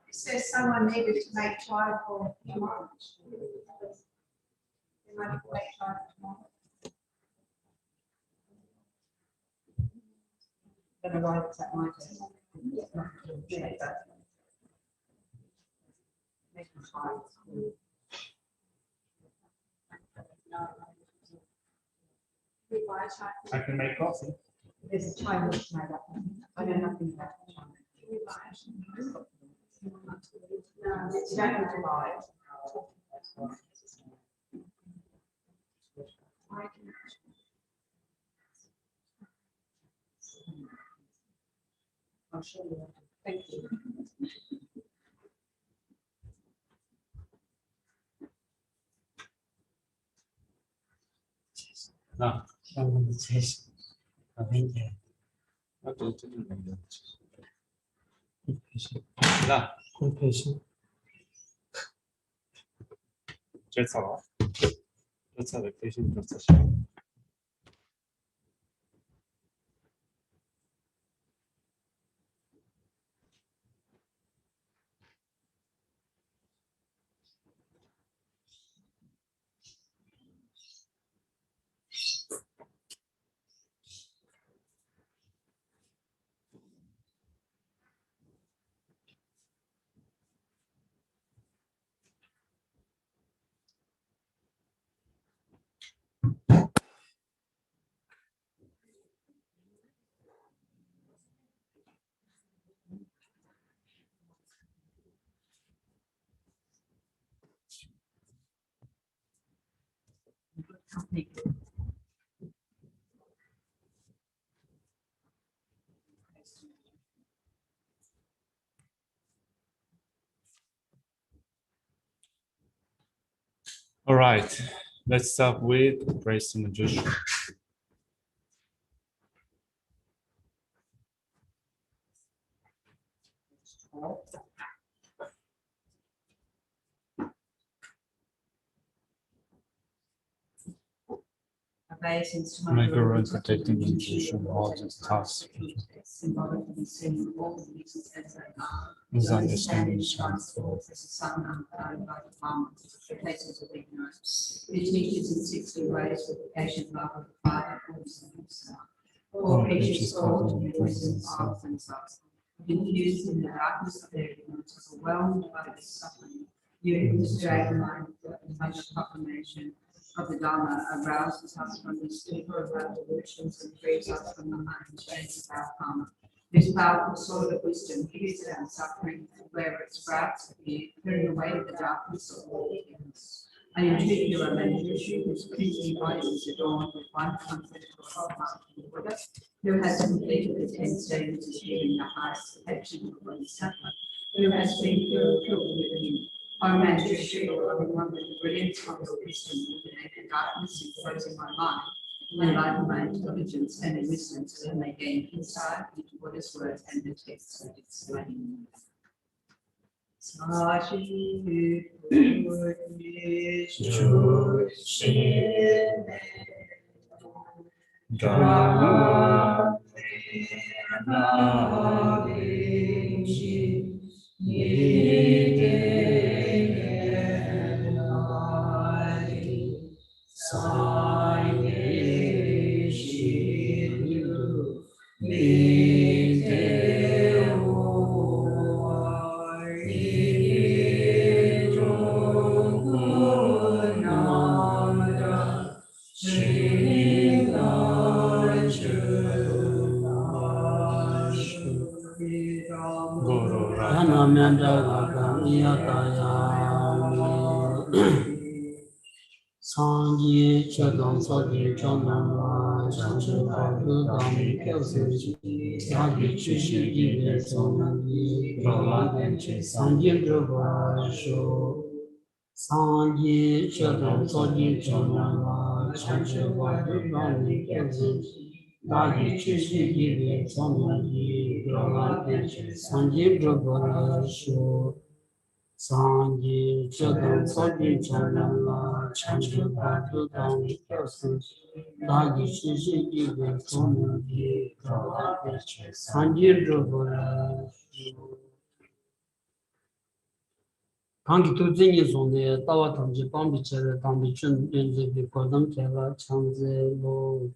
It says someone needed to make time for tomorrow. They might have to make time for tomorrow. Gonna write that my test. I can make coffee. There's a China made up. I know nothing about China. You don't need to buy it. I'll show you. Thank you. No. 나 홈페이지. 这次了，这次的培训这次是。All right, let's start with bracing the gesture. Make a run protecting the intuition all these tasks. Is understanding transform. It teaches in 60 ways with the patient love of the Father all creatures fall to the wisdom of themselves. Infused in the darkness of their ignorance, overwhelmed by this suffering, you who distract the mind with the touch proclamation of the Dharma arouses us from the stupor of our delusions and frees us from the iron chains of our karma. This powerful sword of wisdom pierces our suffering wherever its sprouts appear, clearing away the darkness of all ignorance. I entreat you, O Manjushri, whose pleasing body is adorned with one comfort of the Buddha, who has completed the 10 stages of healing the highest perfection of Bodhisattva, who has been filled within. O Manjushri, O loving one, with the brilliance of your wisdom, illuminate the darkness enclosing my mind, enlighten my intelligence and wisdom, so that I may gain insight into Buddha's words and the texts that explain. Sangye Chadam Sadi Chanama Chanchu Padu Dami Kyausi Sagi Chishi Gide Sonagi Brahmanchi Sangye Drabasho Sangye Chadam Sadi Chanama Chanchu Padu Dami Kyausi Sagi Chishi Gide Sonagi Brahmanchi Sangye Drabasho Sangye Chadam Sadi Chanama Chanchu Padu Dami Kyausi Sagi Chishi Gide Sonagi Brahmanchi Sangye Drabasho Kangi tuzingi zonde tawa tamji pambi chere tambi chun yunzi bi kodam kela chanze lo.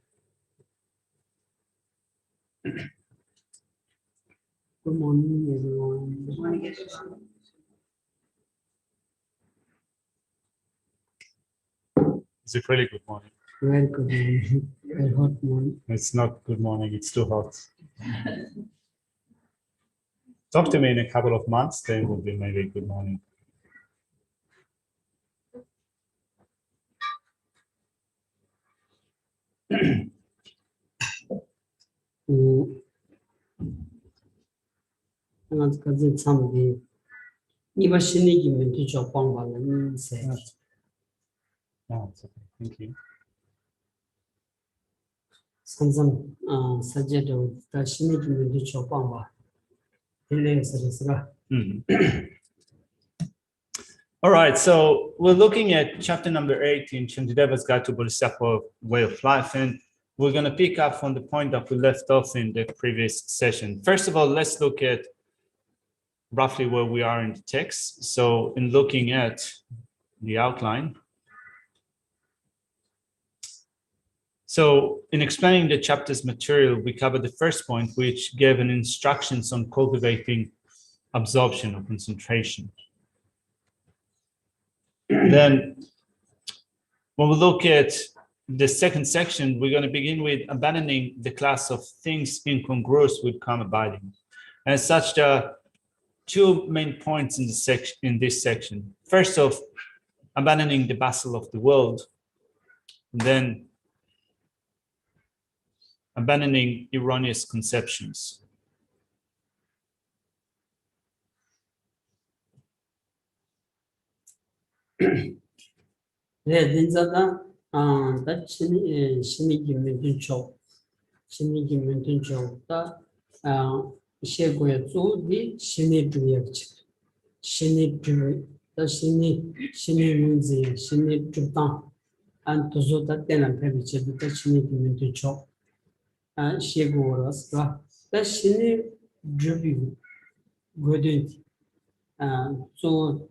Good morning, everyone. Is it really good morning? Very good morning. Very hot morning. It's not good morning, it's too hot. Talk to me in a couple of months, then will be maybe good morning. Kazi tsamdi niba shini ki mintu chokpang wala ni se. Oh, it's okay. Thank you. Sanzam sajedo ta shini ki mintu chokpang wa. Hele sarasra. All right, so we're looking at chapter number 8 in Shantideva's Guide to Bodhisattva Way of Life, and we're going to pick up from the point that we left off in the previous session. First of all, let's look at roughly where we are in the text. So in looking at the outline, so in explaining the chapter's material, we covered the first point, which gave an instructions on cultivating absorption or concentration. Then when we look at the second section, we're going to begin with abandoning the class of things incongruous with calm abiding. And as such, there are two main points in this section. First off, abandoning the Basel of the world, and then abandoning erroneous conceptions. Dinzada that shini ki mintu chok. Shini ki mintu chok ta she goya zu di shini duyak chik. Shini du ta shini yunzi shini dutang. And tuzo ta tena pebi chebi ta shini ki mintu chok. She goras ta shini dubi godin. So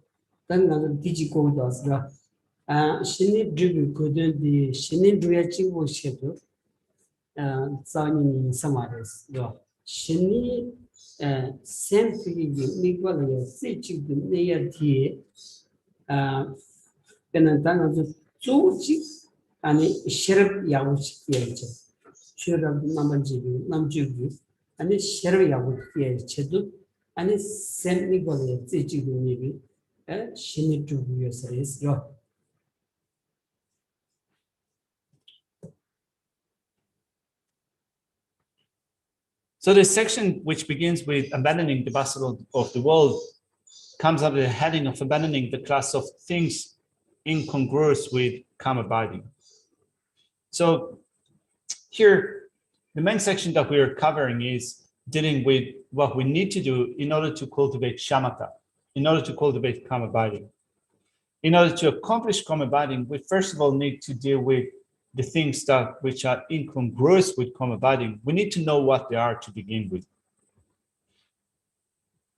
then digi godas ga. Shini dribu kudun di shini druya chigo shedu zani samares do shini sempigi migwala ya si chigo neya di penantana zo zuchi ani sherab yawu chikiyache sherab namjibi ani sherab yawu chikiyache ani sem migwala ya si chigo nebi shini dribu ya sares do. So this section, which begins with abandoning the Basel of the world, comes under the heading of abandoning the class of things incongruous with calm abiding. So here, the main section that we are covering is dealing with what we need to do in order to cultivate shamatha, in order to cultivate calm abiding. In order to accomplish calm abiding, we first of all need to deal with the things which are incongruous with calm abiding. We need to know what they are to begin with.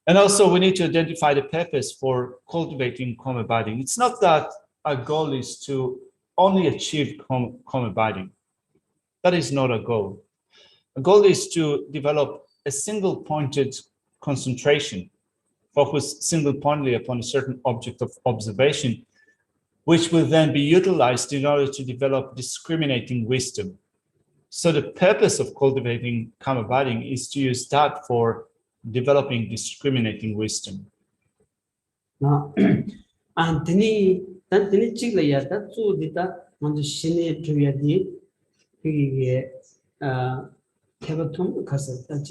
And also we need to identify the purpose for cultivating calm abiding. It's not that our goal is to only achieve calm abiding. That is not a goal. A goal is to develop a single pointed concentration, focus single pointedly upon a certain object of observation, which will then be utilized in order to develop discriminating wisdom. So the purpose of cultivating calm abiding is to use that for developing discriminating wisdom. Now, Anthony 단 드니 찍려야 다 쪼디다 먼저 신의 주야디 그게 개버통 가서 다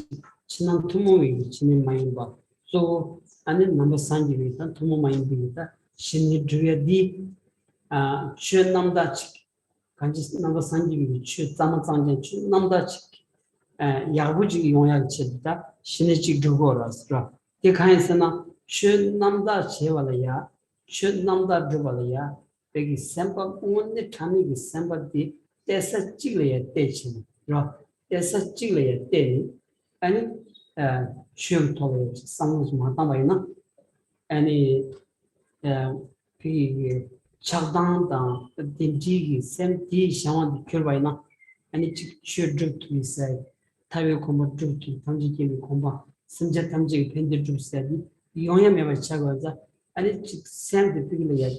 지난 투모이 지는 많이 봐. 또 안에 넘버 산지비다 투모 많이 비다 신의 주야디 추남다치 간지 넘버 산지비 추 담아장전 추 남다치 야부지 용약 치다 신의 지 두고라서 그 간에서나 추 남다치와라야 추 남다 두발이야 베기 샘플 온데 참이 샘플이 대사 찍려야 되지. 그럼 대사 찍려야 돼. 아니 시험 토를 상무지 마다마이나 아니 그 작당당 딘지기 샘티 샤원 결과이나 아니 직주드 투이사이 타외 공부 좀 던지기 공부 선제 탐지 펜들 좀 세디 용야매만 차고자 아니 직 샘드 비길이야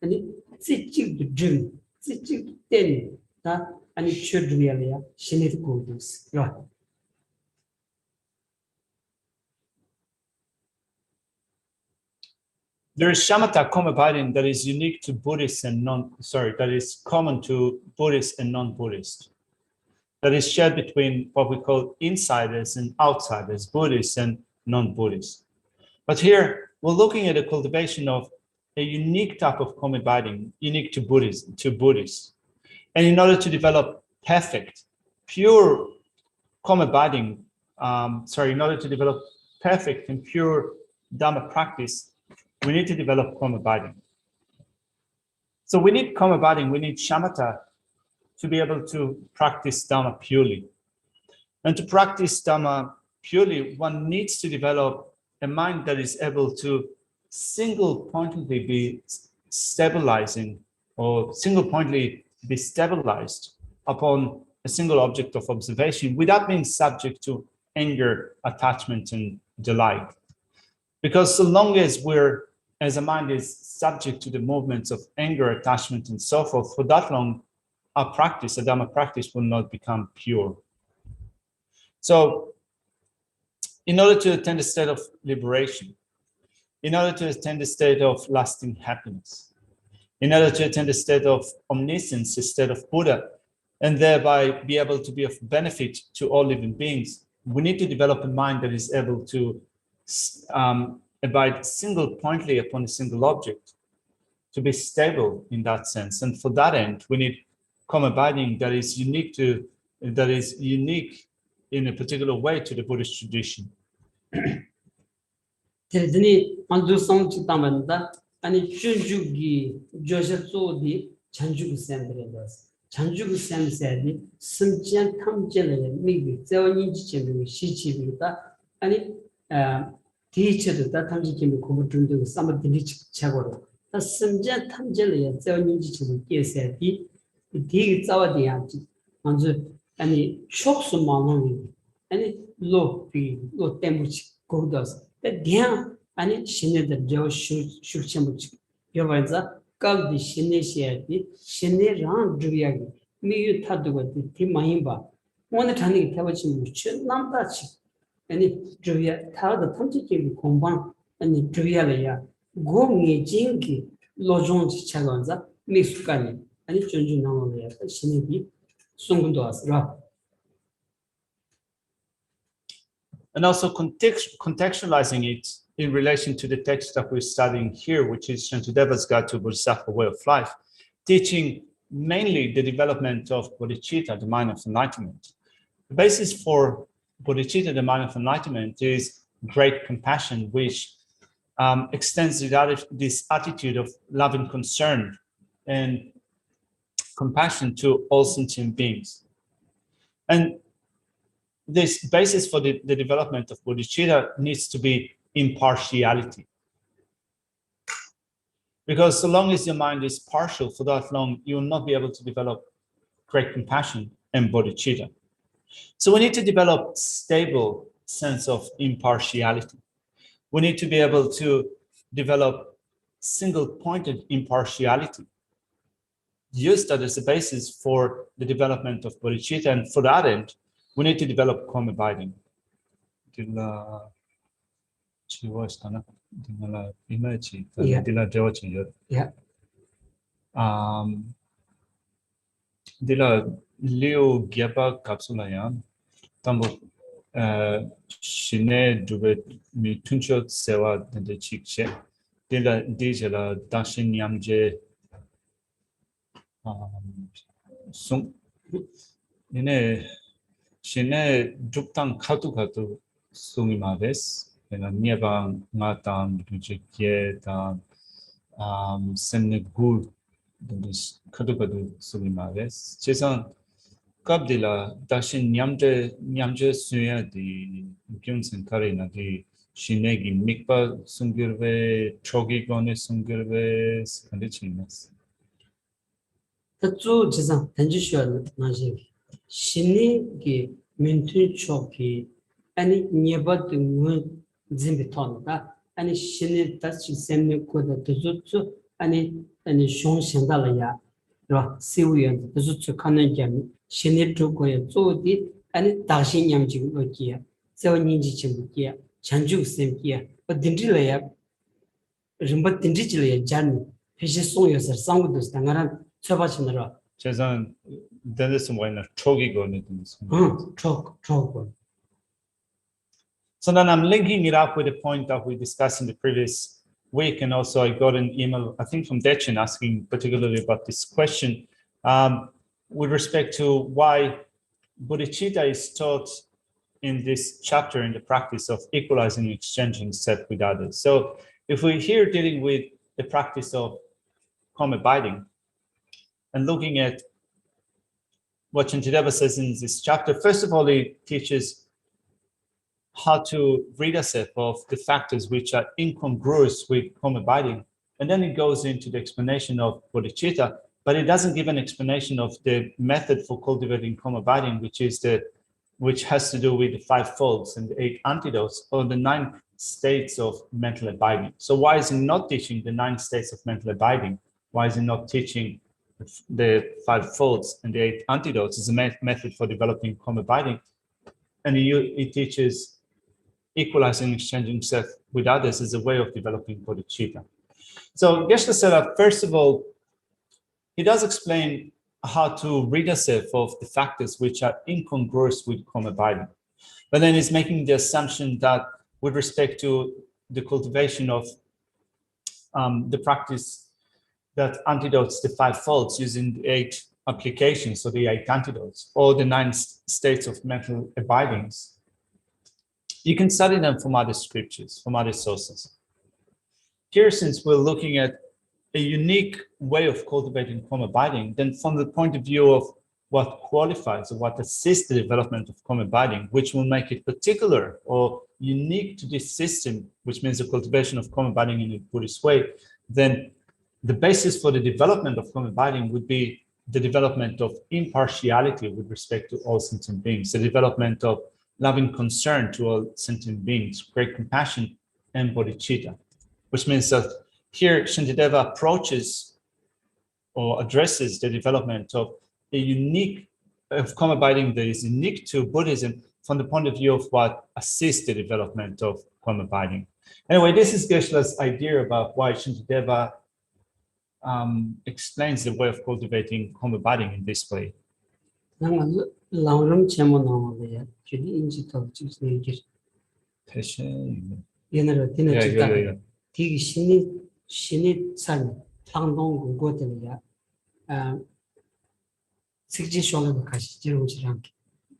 아니 찌찌도 좀 찌찌 때니 다 아니 추드리아야 신의 고도스 요 There is shamatha comabiding that is unique to Buddhists and that is common to Buddhists and non-Buddhists. That is shared between what we call insiders and outsiders, Buddhists and non-Buddhists. But here we're looking at the cultivation of a unique type of comabiding, unique to Buddhists. And in order to develop perfect, pure comabiding, in order to develop perfect and pure Dhamma practice, we need to develop comabiding. So we need comabiding, we need shamatha to be able to practice Dhamma purely. And to practice Dhamma purely, one needs to develop a mind that is able to single-pointedly be stabilizing or single-pointedly be stabilized upon a single object of observation without being subject to anger, attachment, and delight. Because so long as a mind is subject to the movements of anger, attachment, and so forth, for that long, our practice, the Dhamma practice, will not become pure. So, in order to attain a state of liberation, in order to attain the state of lasting happiness, in order to attain the state of omniscience, the state of Buddha, and thereby be able to be of benefit to all living beings, we need to develop a mind that is able to abide single-pointedly upon a single object, to be stable in that sense. And for that end, we need comabiding that is unique in a particular way to the Buddhist tradition. 대드니 만두성 지담한다 아니 준주기 조셔소디 잔주기 샘들에서 잔주기 샘세디 심지한 탐제를 미기 저원인지 제미 시치비다 아니 디체도 다 탐지기미 고부준도 삼아들이 차고로 다 심지한 탐제를 저원인지 제미 깨세디 디기 자와디야지 먼저 아니 촉수 마음이 아니 로 때문에 고도스 대양 아니 신내들 저 슈르쳔부치 여반자 깔디 신내시야디 신내랑 주야기 미유 타두고 디마임바 오늘 타니 태워진 무치 남다치 아니 주야 타다 탐지기 공방 아니 주야래야 고미 진기 로존지 차건자 미숙가니 아니 존중 나오네요 신내비 송군도 왔어라. And also contextualizing it in relation to the text that we're studying here, which is Shantideva's Guide to Bodhisattva Way of Life, teaching mainly the development of bodhicitta, the mind of enlightenment. The basis for bodhicitta, the mind of enlightenment, is great compassion, which extends this attitude of loving concern and compassion to all sentient beings. And this basis for the development of bodhicitta needs to be impartiality. Because so long as your mind is partial, for that long, you will not be able to develop great compassion and bodhicitta. So we need to develop stable sense of impartiality. We need to be able to develop single-pointed impartiality. Use that as a basis for the development of bodhicitta, and for that end, we need to develop comabiding. Yeah. dila Leo Geba Kapsulaya, Tambo Shine Dubet Mi Tuncho Sewa de Chikche, Dila Dijala Dashin Yamje Sung Ine Shine Duptan Katu Katu Sungimades, and a Niebang Natam Dujikie Tam Senegul. This Kadukadu Sulimares. Jason Kabdila Dashin Nyamje Suya the Guns and Karina the Shinegi Mikpa Sungirve Chogi Gone Sungirves Conditioners. The two Jizan Tanjishal Najik. Shini Mintu Choki, any nearby the moon Zimbitonda, any Shini Tachi Semi Koda Tuzutsu, any Shon Shandalaya, Siwian, Tuzutsu Kanajam, Shini Tokoya Zodi, any Dashin Yamji Lokia, Seven Ninji Chimbukia, Chanju Semkia, but Dindilaya, Rimba Dindijilaya Jan, Fishes Soyas or Sangus, Tangaran, Savachinara. Jason Dennis and Winer Chogi Gone. So then I'm linking it up with the point that we discussed in the previous week, and also I got an email, I think from Dechen, asking particularly about this question with respect to why bodhicitta is taught in this chapter in the practice of equalizing and exchanging self with others. So if we're here dealing with the practice of calm abiding and looking at what Antidotes says in this chapter, first of all, it teaches how to rid ourselves of the factors which are incongruous with calm abiding. And then it goes into the explanation of bodhicitta, but it doesn't give an explanation of the method for cultivating calm abiding, which has to do with the 5 folds and the 8 antidotes, or the 9 states of mental abiding. So why is it not teaching the 9 states of mental abiding? Why is it not teaching the 5 folds and the 8 antidotes as a method for developing calm abiding? And it teaches equalizing, exchanging self with others as a way of developing bodhicitta. So Geshe said that, first of all, he does explain how to rid ourselves of the factors which are incongruous with calm abiding. But then he's making the assumption that with respect to the cultivation of the practice that antidotes the 5 folds using the 8 applications, so the 8 antidotes, or the 9 states of mental abidings, you can study them from other scriptures, from other sources. Here, since we're looking at a unique way of cultivating calm abiding, then from the point of view of what qualifies or what assists the development of calm abiding, which will make it particular or unique to this system, which means the cultivation of calm abiding in a Buddhist way, then the basis for the development of calm abiding would be the development of impartiality with respect to all sentient beings, the development of loving concern to all sentient beings, great compassion, and bodhicitta, which means that here Shantideva approaches or addresses the development of a unique, of calm abiding that is unique to Buddhism from the point of view of what assists the development of calm abiding. Anyway, this is Geshe's idea about why Shantideva explains the way of cultivating calm abiding in this way. Langrum chemo namaya, jadi inji top chis negi. Yenara dina chita. Tigi shini san tangdong gugo dina ya. Sikji shola kashi jiru chirang.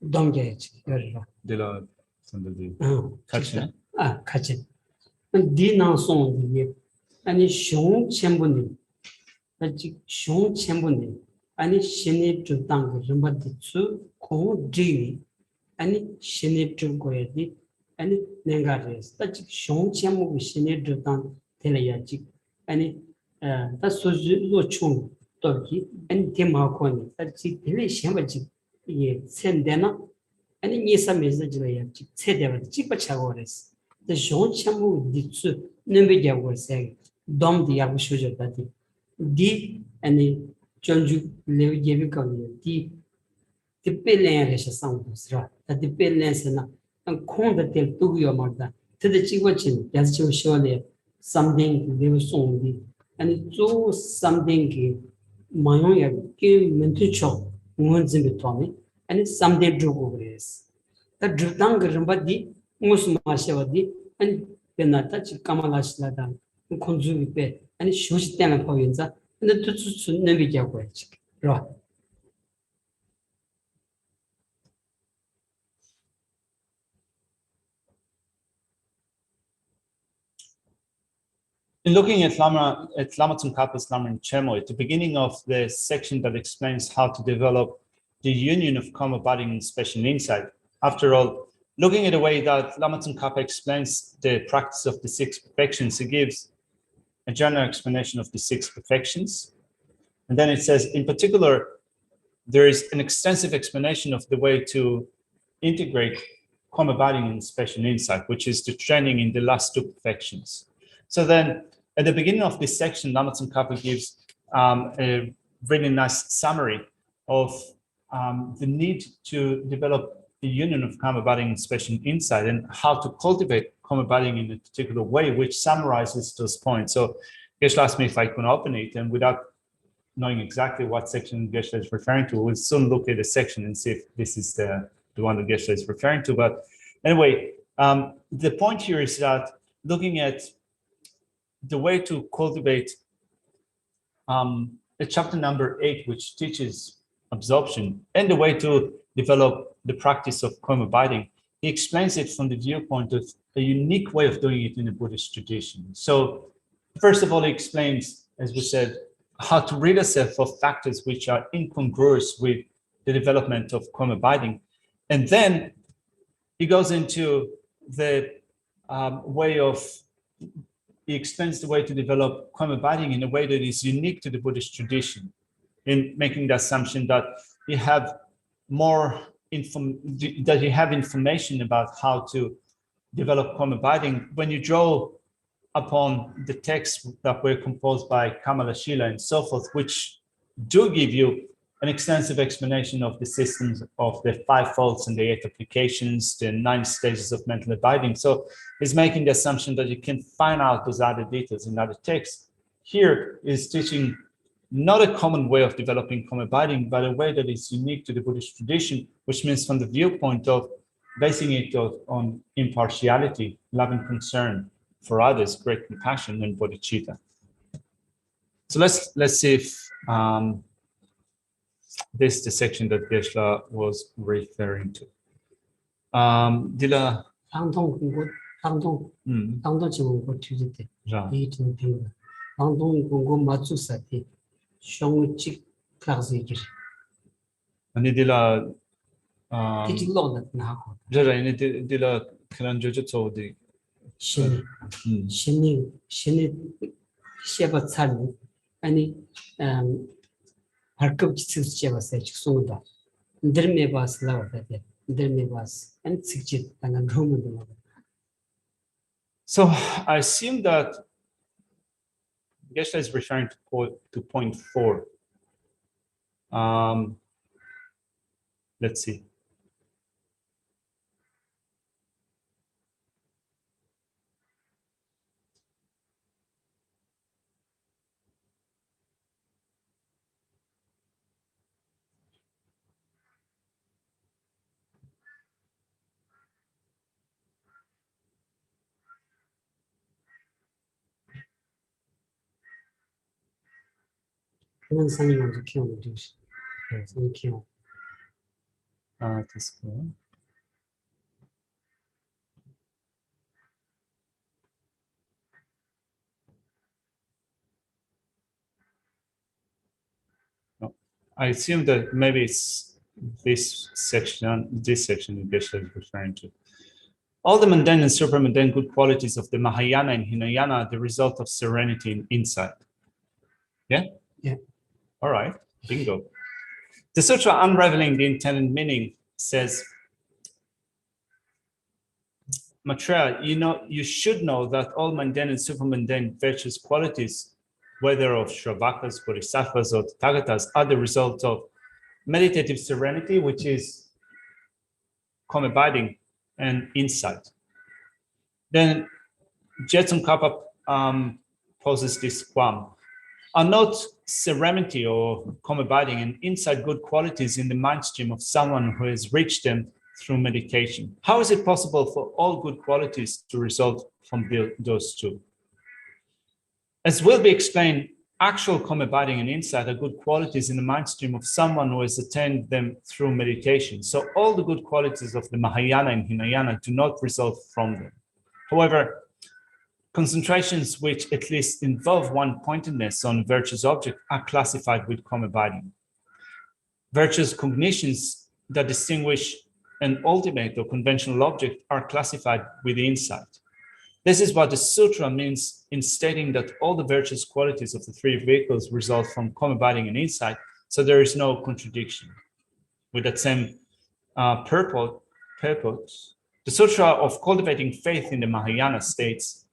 Dongja chira. Dila sandadi. Kachi. Kachi. Di nang song di. Ani shong chembuni. Aji shong chembuni. Ani shini chutang rimba ditsu kong dini. Ani shini chukoyadi. Ani nengares. Aji shong chembu shini chutang telayaji. Ani ta suzu lo chung toki. Ani tema koni. Aji tele shembaji ye sendena. Ani nisa mezajilayaji. Sedeva jipa chagores. The shong chembu ditsu nembe jagorse. Dom di yabu shujo dati. Di ani Jonju Levi Gavicon, the Pelen Resha, that the Pelen and Kong the Tel Tugio Marta, to the Chiwachin, as you surely something they were soon, and it was something 마용야 기 멘트초 응원진 비토니 아니 삼데 주고 그래스 다 주당 그름바디 무슨 마셔바디 아니 베나타 지카말라실라다 콘주비페 아니 쇼시 때문에 보인자 근데 투투 내비자고 했지 라 In looking at Lama Tsongkhapa's Lama Chemo, at the beginning of the section that explains how to develop the union of karma body and special insight. After all, looking at the way that Lama Tsongkhapa explains the practice of the 6 perfections, he gives a general explanation of the 6 perfections. And then it says, in particular, there is an extensive explanation of the way to integrate karma body and special insight, which is the training in the last 2 perfections. So then, at the beginning of this section, Lama Tsongkhapa gives a really nice summary of the need to develop the union of karma body and special insight and how to cultivate karma body in a particular way, which summarizes those points. So Geshe asked me if I could open it, and without knowing exactly what section Geshe is referring to, we'll soon look at the section and see if this is the one that Geshe is referring to. But anyway, the point here is that looking at the way to cultivate chapter number 8, which teaches absorption, and the way to develop the practice of karma abiding, he explains it from the viewpoint of a unique way of doing it in the Buddhist tradition. So first of all, he explains, as we said, how to rid ourselves of factors which are incongruous with the development of karma abiding. And then he goes into the way of he explains the way to develop karma abiding in a way that is unique to the Buddhist tradition, in making the assumption that you have more information about how to develop karma abiding when you draw upon the texts that were composed by Kamala Shila and so forth, which do give you an extensive explanation of the systems of the 5 folds and the 8 applications, the 9 stages of mental abiding. So he's making the assumption that you can find out those other details in other texts. Here is teaching not a common way of developing karma abiding, but a way that is unique to the Buddhist tradition, which means from the viewpoint of basing it on impartiality, love and concern for others, great compassion, and bodhicitta. So let's see if this is the section that Geshe was referring to. Dila. 당동 지금 그 뒤집대 Ja. 이 등등 당동 공고 맞추사티 숑치 클라스이기 Ani dila. 디til로나 나고 Jara ini dila kran jojo tsodi. 신이 시에바 찬 아니 발급 지수 시에바세 직송다 드르메 바스라와데 드르메 바스 안 직지 당한 로문도. So I assume that Geshe is referring to point 4. Let's see. 그런 상이 먼저 키우는 중심. 상 키워. This one. No, I assume that maybe it's this section Geshe is referring to. All the mundane and super mundane good qualities of the Mahayana and Hinayana are the result of serenity and insight. Yeah? Yeah. All right, bingo. The sutra unraveling the intended meaning says, Maitreya, you should know that all mundane and super mundane virtuous qualities, whether of Shravakas, Bodhisattvas, or Tathagatas, are the result of meditative serenity, which is karma abiding and insight. Then Tsongkhapa poses this qualm. are not serenity or calm abiding and insight good qualities in the mind stream of someone who has reached them through meditation? How is it possible for all good qualities to result from those two? As will be explained, actual calm abiding and insight are good qualities in the mind stream of someone who has attained them through meditation. So all the good qualities of the Mahayana and Hinayana do not result from them. However, concentrations which at least involve one-pointedness on virtuous object are classified with calm abiding. Virtuous cognitions that distinguish an ultimate or conventional object are classified with insight. This is what the sutra means in stating that all the virtuous qualities of the three vehicles result from calm abiding and insight, so there is no contradiction. With that same purport, the Sutra of Cultivating Faith in the Mahayana states,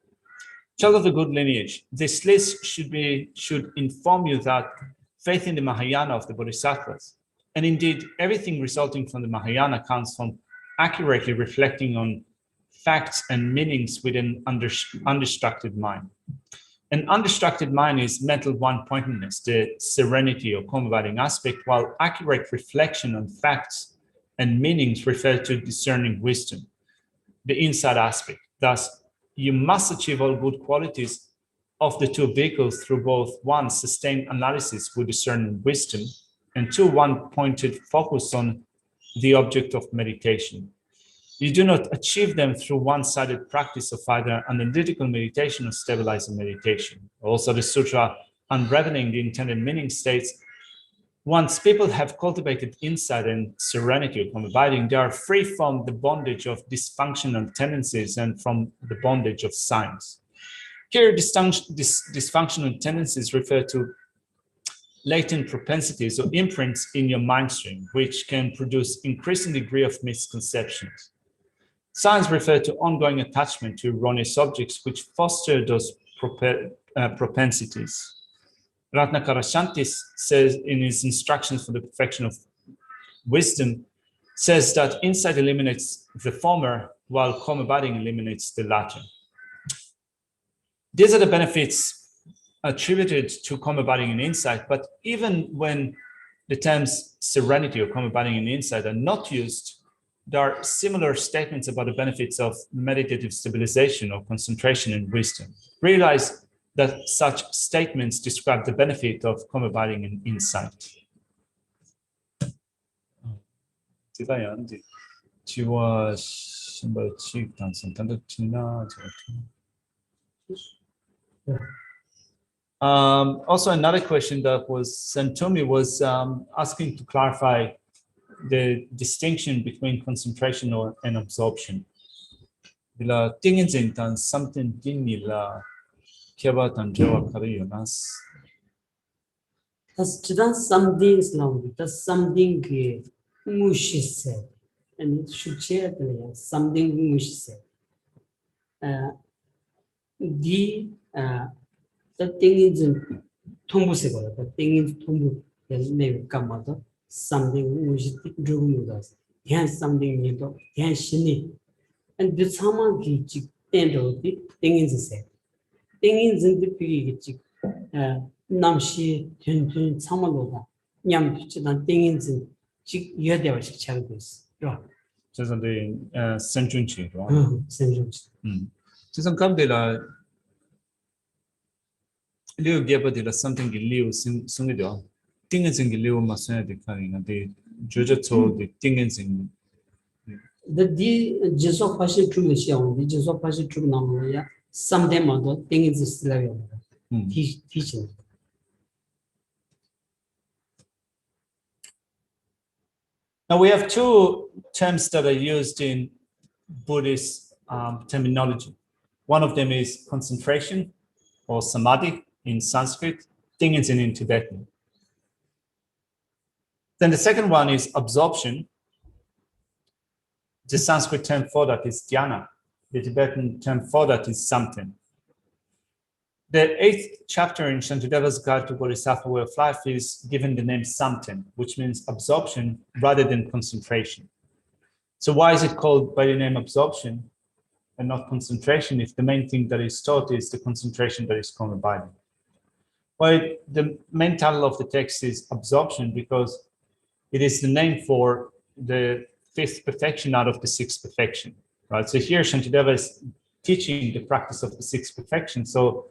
child of the good lineage, this list should inform you that faith in the Mahayana of the Bodhisattvas, and indeed everything resulting from the Mahayana comes from accurately reflecting on facts and meanings with an undistracted mind. An undistracted mind is mental one-pointedness, the serenity or calm abiding aspect, while accurate reflection on facts and meanings refer to discerning wisdom, the inside aspect. Thus, you must achieve all good qualities of the two vehicles through both, one, sustained analysis with discerning wisdom, and two, one-pointed focus on the object of meditation. You do not achieve them through one-sided practice of either analytical meditation or stabilizing meditation. Also, the sutra unraveling the intended meaning states, once people have cultivated insight and serenity or calm abiding, they are free from the bondage of dysfunctional tendencies and from the bondage of science. Here, dysfunctional tendencies refer to latent propensities or imprints in your mind stream, which can produce increasing degree of misconceptions. Signs refer to ongoing attachment to erroneous objects which foster those propensities. Ratnakara Shantis says in his instructions for the perfection of wisdom, says that insight eliminates the former while calm abiding eliminates the latter. These are the benefits attributed to calm abiding and insight, but even when the terms serenity or calm abiding and insight are not used, there are similar statements about the benefits of meditative stabilization or concentration and wisdom. Realize that such statements describe the benefit of calm abiding and insight. Also, another question that was sent to me was asking to clarify the distinction between concentration and absorption. Bila tingin zintan something dinila keba tanjawa kariyonas. That's something long. That's something mushi said, and it should share something mushi said. The thing is tumbu se the thing is tumbu never come out. Something which is doing us. There's something new, there's shiny. And the someone gives end of the thing is the same. Thing is in the period, Namshi, Tun, Samadoga, Yam, thing is in Yadeva Changus. Just on the Sentient, right? Sentient. Just on come de la Liu Geba de la something Liu Sungido. Things in Liu Masana declaring the Judge told the things in the Jesu Pashi True Mission, the Jesu Pashi True Namaya, some demo, things is still teaching. Now we have two terms that are used in Buddhist terminology. One of them is concentration or samadhi in Sanskrit, things in Tibetan. Then the second one is absorption. The Sanskrit term for that is dhyana. The Tibetan term for that is samten. The 8th chapter in Shantideva's Guide to Bodhisattva Way of Life is given the name samten, which means absorption rather than concentration. So why is it called by the name absorption and not concentration if the main thing that is taught is the concentration that is calm abiding? Well, the main title of the text is Absorption because it is the name for the fifth perfection out of the sixth perfection, right? So here Shantideva is teaching the practice of the sixth perfection. So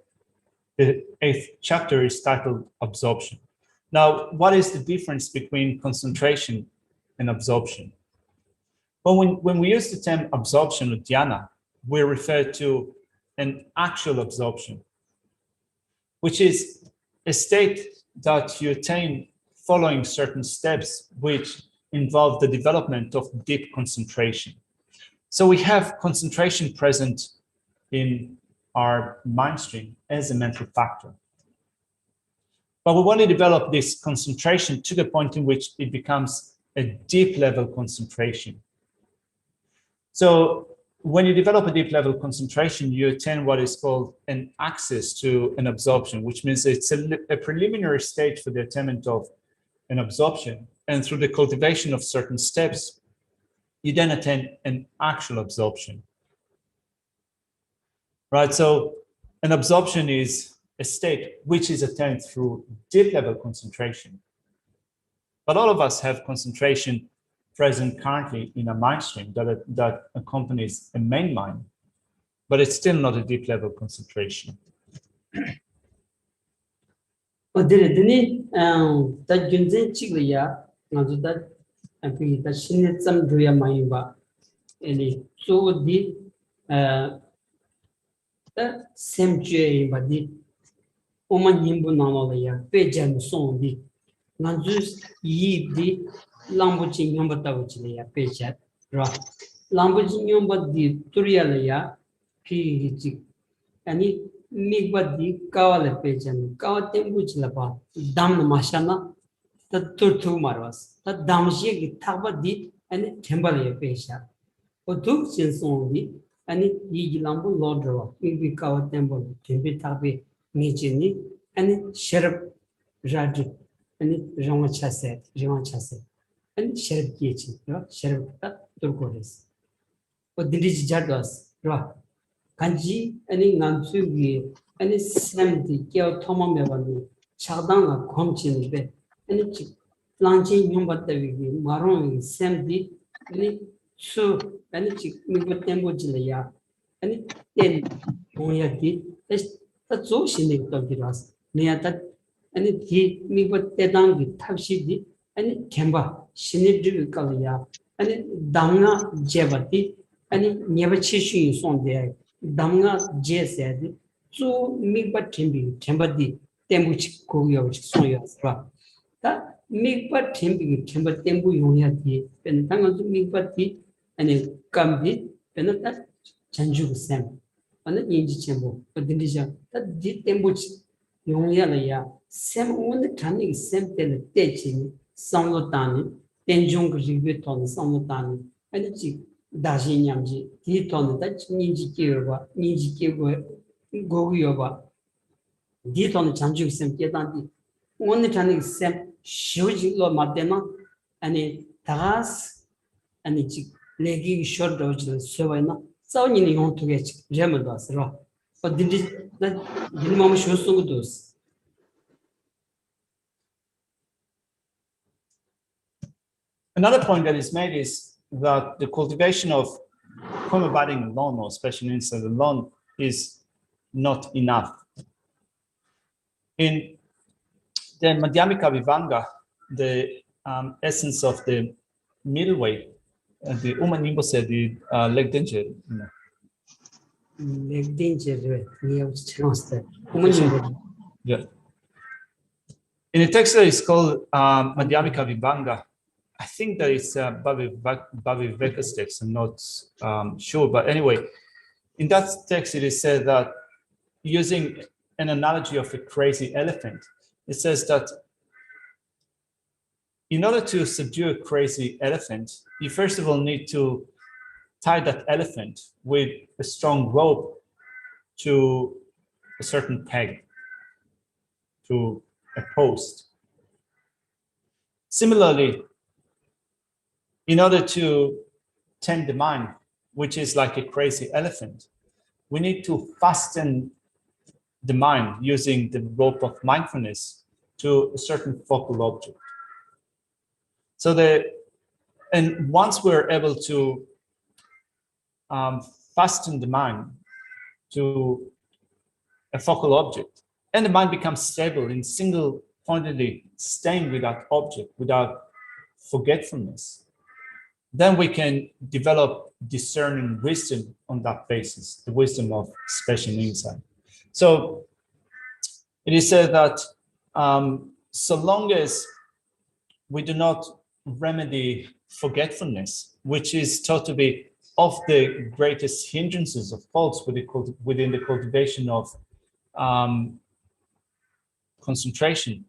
the eighth chapter is titled Absorption. Now, what is the difference between concentration and absorption? Well, when we use the term absorption or dhyana, we refer to an actual absorption, which is a state that you attain following certain steps which involve the development of deep concentration. So we have concentration present in our mind stream as a mental factor. But we want to develop this concentration to the point in which it becomes a deep level concentration. So when you develop a deep level concentration, you attain what is called an access to an absorption, which means it's a preliminary stage for the attainment of an absorption. And through the cultivation of certain steps, you then attain an actual absorption. Right? So an absorption is a state which is attained through deep level concentration. But all of us have concentration present currently in a mind stream that accompanies a main mind, but it's still not a deep level concentration. 어디래더니 다 균제 찍어야 아주 다 앞이 다 신의 점 줘야 많이 봐. 아니 소디 다 샘죄 바디 오만 님부 나눠야 빼전 송디 난주 이디 lambuji nyomba tabuji ya pecha ra lambuji nyomba di turiyalaya ki ji ani migba di kawale pecha ni kawa tembuji la ba dam mashana ta turtu marwas ta damji gi thaba di ani thembal ya pecha odu sinsong di ani yi lambu lodro ki kawa tembol tembe tabe ni jini ani sherab raj ani rama chase and sherab kichi no sherab ta turkodes o dindiji jados ro kanji ani ngansu gi ani samdi kyo thoma mebani chagdang la khomchin be ani chi planchi nyomba tawi gi maron samdi ani su ani chi migbo tembo jilaya ani ten moya di ta zo shinde to giras neya ta ani di migbo tedang gi thapshi di ani kemba 신입들 거야 아니 담나 제바티 아니 녀바치시 손데 담나 제세디 주 미바 팀비 템바디 템부치 고요 소요스라 다 미바 팀비 템바 템부 용야디 벤 당은 미바티 아니 감비 벤다 전주고 셈 아니 인지 쳔보 어딘디자 다디 템부치 용야라야 셈 오늘 단이 셈 때는 때치 상로다니 tenjong ribe ton samutani ani chi dashi nyamji ti ton da ninji kyoba ninji kyogo gogu yoba di ton chanju sem kedan di onne tani sem shoji lo madena ani tagas ani chi legi short dojil sobaina sauni ni on to get remedas ro but dindi da dilmam shosungu dos. Another point that is made is that the cultivation of abiding alone, or special insight alone, is not enough. In the Madhyamika Vivanga, the essence of the middle way, the Umanimbo said the leg danger. Leg danger, yeah. In the text that is called Madhyamika Vivanga, I think that it's Bhavi Veka's text. I'm not sure, but anyway, in that text it is said that using an analogy of a crazy elephant, it says that in order to subdue a crazy elephant, you first of all need to tie that elephant with a strong rope to a certain peg, to a post. Similarly, in order to tame the mind, which is like a crazy elephant, we need to fasten the mind using the rope of mindfulness to a certain focal object. So and once we're able to fasten the mind to a focal object, and the mind becomes stable and single-pointedly staying with that object without forgetfulness, then we can develop discerning wisdom on that basis, the wisdom of special insight. So it is said that so long as we do not remedy forgetfulness, which is thought to be of the greatest hindrances of faults within the cultivation of concentration,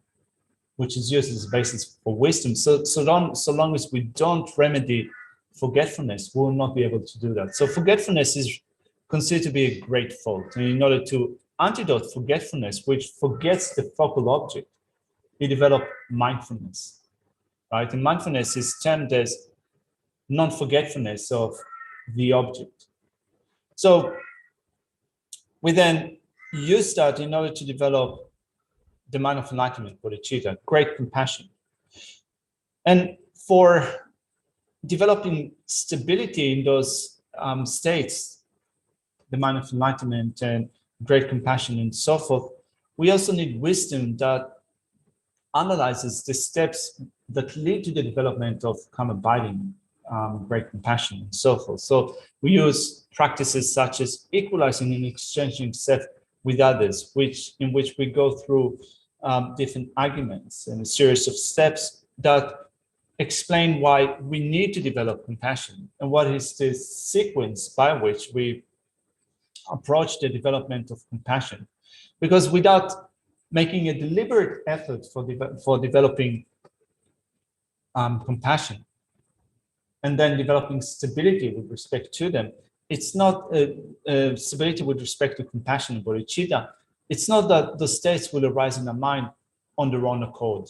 which is used as a basis for wisdom. So long as we don't remedy forgetfulness, we will not be able to do that. So forgetfulness is considered to be a great fault. And in order to antidote forgetfulness, which forgets the focal object, we develop mindfulness, right? And mindfulness is termed as non-forgetfulness of the object. So we then use that in order to develop the mind of enlightenment, Bodhicitta, great compassion. And for developing stability in those states, the mind of enlightenment and great compassion and so forth, we also need wisdom that analyzes the steps that lead to the development of calm abiding, great compassion and so forth. So we use practices such as equalizing and exchanging self with others, in which we go through different arguments and a series of steps that explain why we need to develop compassion and what is the sequence by which we approach the development of compassion. Because without making a deliberate effort for developing compassion and then developing stability with respect to them, it's not stability with respect to compassion and bodhicitta. It's not that the states will arise in our mind on their own accord.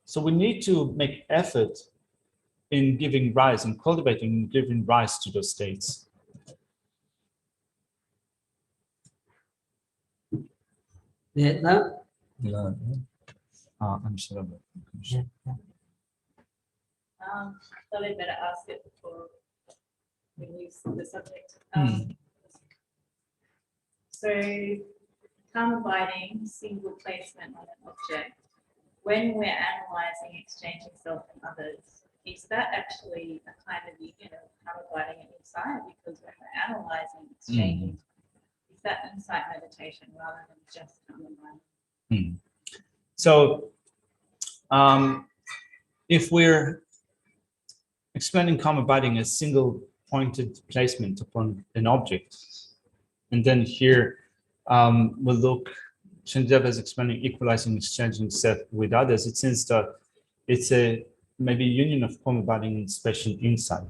So we need to make effort in giving rise and cultivating and giving rise to those states. I'm sure. Thought I'd better ask it before we use the subject. So, calm abiding, single placement on an object. When we're analyzing, exchanging self and others, is that actually a kind of union of calm abiding and insight? Because when we're analyzing, exchanging, is that insight meditation rather than just calm abiding? So, if we're explaining calm abiding as single pointed placement upon an object, and then here we'll look, Shantideva is explaining equalizing, exchanging self with others. It seems that it's a maybe union of calm abiding and special insight.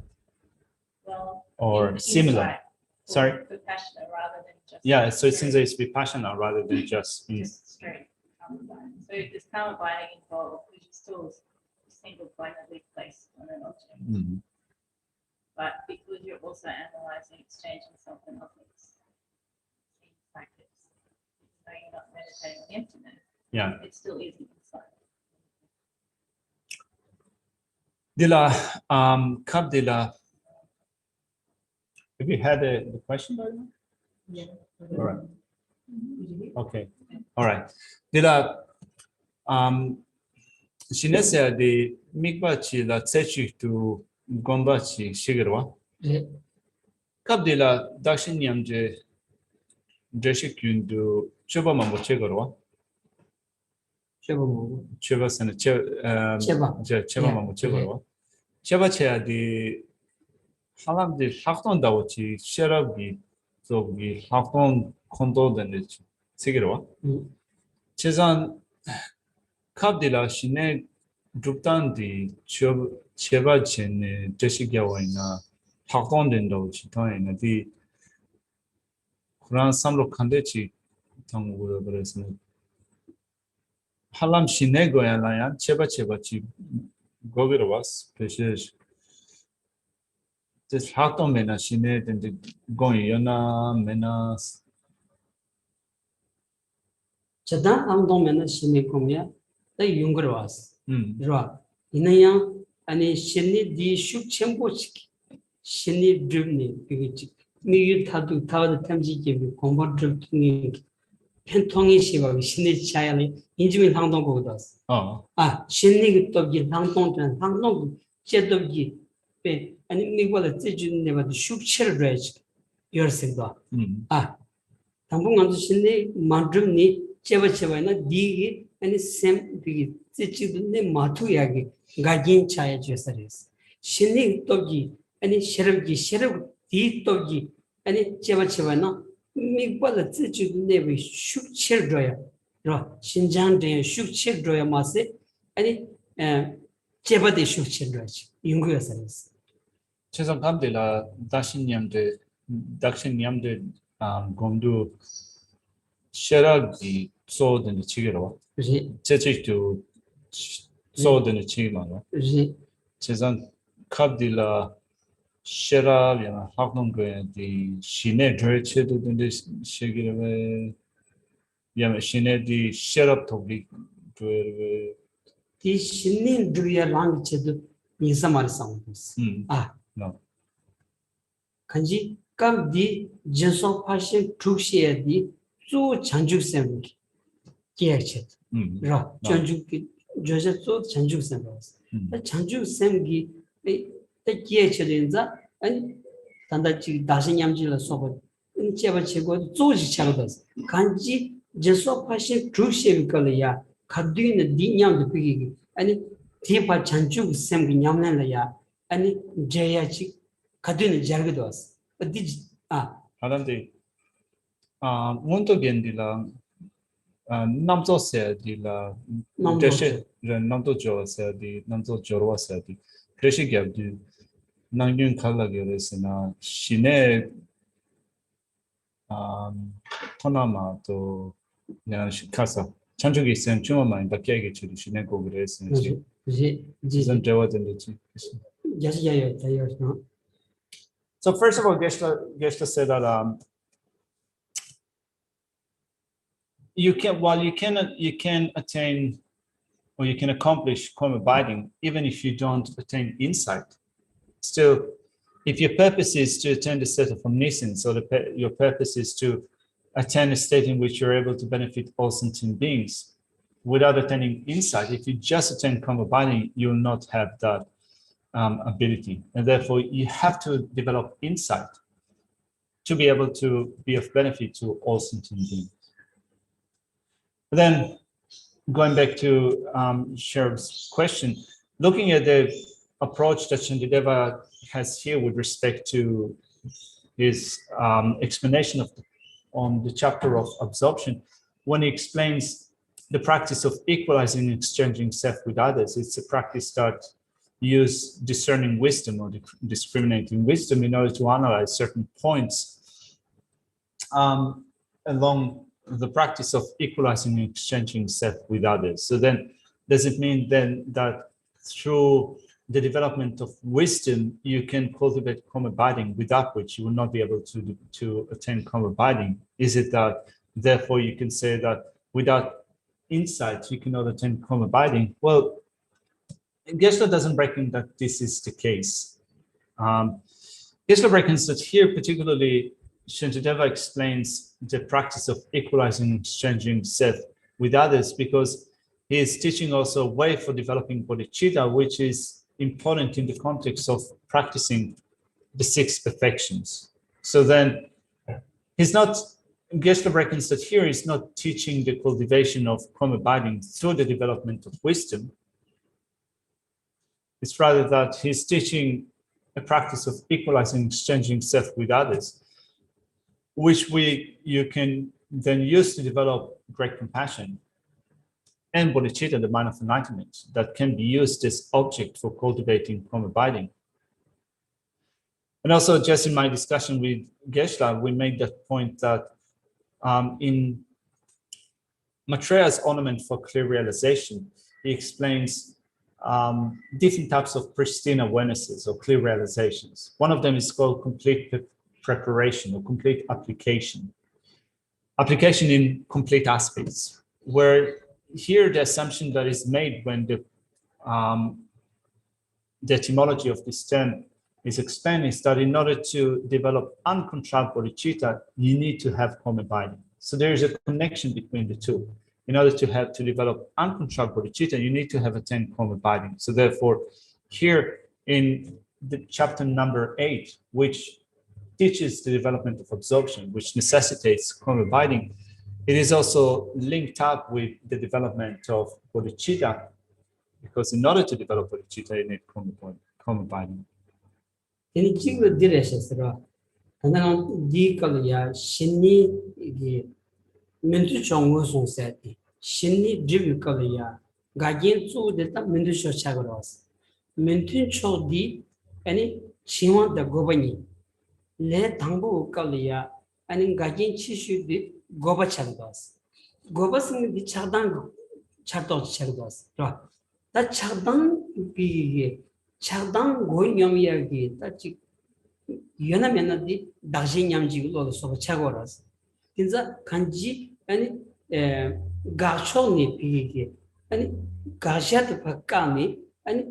Well, or similar. insight, Sorry? Vipassana rather than just. Yeah, so it seems that it's vipassana rather than just straight calm abiding. So does calm abiding involve, which is still single pointedly placed on an object? But because you're also analyzing, exchanging self and others, practice. So you're not meditating on the emptiness. Yeah. It still is inside. Dila, Kab Dila, have you had the question by the way? Yeah. All right. Okay. All right. Dila, Shinesya the Mikbachi la Tsechi to Gombachi Shigerwa. Kab Dila, Dakshin Yamje, Geshe to Chuba Mambo Chegorwa. Chuba Sana Cheba Mambo Chegorwa. Cheba Chea the Halam the Hakton Dawachi, Sherabi, so the Hakton Kondo than the Sigirwa. Chezan Kabdila Shine Druptan the Cheba Chen Jeshigawaina, Hakton den Dochitoin, the Kuran Samlo Kandechi Tongue would have Halam Shinego and Lion, Cheba Chi Govirovas, Peshish. This Hakton Mena Shine and the going Yona Menas 저단 암동면은 신이 공이야. 또 용거로 왔어. 음. 그러 이나야 아니 신이 디슈 첨보식 신이 드르니 그게 미유 타도 타도 탐지기 공부 드르니 펜통이 시바 신이 차야니 인지민 항동 거기다. 아 신이 또기 항동된 항동 제도기 배 아니 미고를 찌주는 데마다 슈치를 해야지 열생도. 아 당분간도 신이 만들니 제바제바나 디기 아니 샘 디기 찌치든데 마투야기 가긴 차야 주서리스 신이 또기 아니 셔럽기 셔럽 디 또기 아니 제바제바나 미고를 찌주는데 왜 슈치를 로 신장대 슈치를 마세 아니 제바데 슈치를 하지 용구여서리스 최선 감들라 다신냠데 공도 셔라기 소드는 치기로 그지 제직도 소드는 치기만 그지 최선 갑딜라 셔라비나 학농거에 신의 드체도 된데 시기를 야매 신의 디 셔럽 토비 그 이 신이 드리야 랑체도 인사말 상です아 no 간지 감디 제소 파신 투시에디 주 장죽샘 계획체 라 장죽 저제소 장죽샘 장죽샘기 때 계획체인자 아니 단다지 다신냠지라 소고 제발 최고 조지 차거든 간지 제소 파신 투시에 걸이야 가드는 디냠도 비기 아니 디파 장죽샘기 냠내려야 아니 제야지 가드는 잘게도 왔어 하란데 문도겐딜라 남조세딜라 제셰 남도조세디 남도조로세디 그래시게디 나균 칼라게레스나 신의 토나마도 냐 카사 chanchugi sem chuma mai da kege chiri shine ko gres ne chi zan jawa den chi yes yeah no so first of all Geshe said that you can attain or you can accomplish calm abiding even if you don't attain insight. Still, if your purpose is to attain the state of omniscience, or your purpose is to attain a state in which you're able to benefit all sentient beings without attaining insight, if you just attain calm abiding, you will not have that ability. And therefore, you have to develop insight to be able to be of benefit to all sentient beings. But then, going back to Sherv's question, looking at the approach that Shantideva has here with respect to his explanation on the chapter of absorption, when he explains the practice of equalizing and exchanging self with others, it's a practice that use discerning wisdom or discriminating wisdom in order to analyze certain points along the practice of equalizing and exchanging self with others. So then, does it mean then that through the development of wisdom, you can cultivate calm abiding, without which you will not be able to attain calm abiding? Is it that therefore you can say that without insight, you cannot attain calm abiding? Well, Geshe doesn't reckon that this is the case. Geshe reckons that here, particularly, Shantideva explains the practice of equalizing and exchanging self with others because he is teaching also a way for developing bodhicitta, which is important in the context of practicing the 6 perfections. So then Geshe reckons that here is not teaching the cultivation of calm abiding through the development of wisdom. It's rather that he's teaching a practice of equalizing, exchanging self with others, which you can then use to develop great compassion and bodhicitta, the mind of enlightenment, that can be used as object for cultivating calm abiding. And also, just in my discussion with Geshe, we made that point that in Maitreya's ornament for clear realization, he explains different types of pristine awarenesses or clear realizations. One of them is called complete preparation or complete application. Application in complete aspects. where here the assumption that is made when the etymology of this term is explained is that in order to develop uncontrolled bodhicitta, you need to have calm abiding. So there is a connection between the two. In order to develop uncontrolled bodhicitta, you need to have attained calm abiding. So therefore, here in the chapter number 8, which teaches the development of absorption, which necessitates calm abiding, it is also linked up with the development of bodhicitta, because in order to develop bodhicitta, you need calm abiding. 이 지금 들으셨어요. 하나는 디컬이야 신이 이게 멘트 정보 송세티 신이 드비컬이야 가긴 주데다 멘트 쇼차그로스 멘트 초디 아니 시원다 고바니 레 당부 걸이야 아니 가긴 치슈디 고바차그로스 고바스는 디 차단 차도 차그로스 다 차단 비게 차단 고이념이야기 따지 연하면은 다신냠지로 서 차고라서 진짜 간지 아니 가쇼니 비게 아니 가샤트 바까니 아니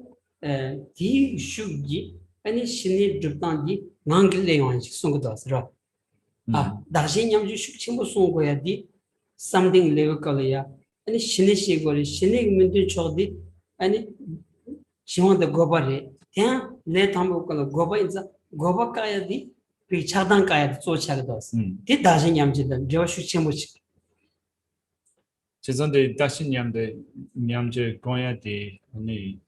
디 슈기 아니 신이 죽단디 망길레완지 송고다스라 아 다신냠지 슈침고 송고야디 something level 걸이야 아니 신이 시고리 신이 문제 초디 아니 시원의 고바리 그냥 내 담보 걸 고바 인자 고바 까야디 비차단 까야디 쫓아가도스 디 다시 냠지든 저슈 쳔무치 죄송한데 다시 냠제 고야디 아니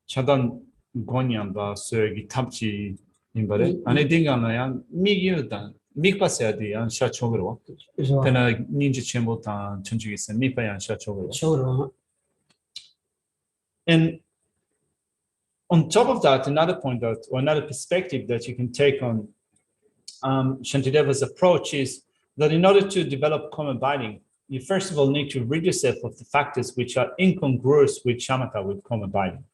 차단 고냠바 서기 탑지 임바레 아니 딩가나야 미기우다 미파세야디 안 샤초그로 테나 닌지 쳔보타 천주기세 미파야 샤초그로 저로 And on top of that, another point that, or another perspective that you can take on Shantideva's approach is that in order to develop calm abiding, you first of all need to rid yourself of the factors which are incongruous with shamatha, with calm abiding.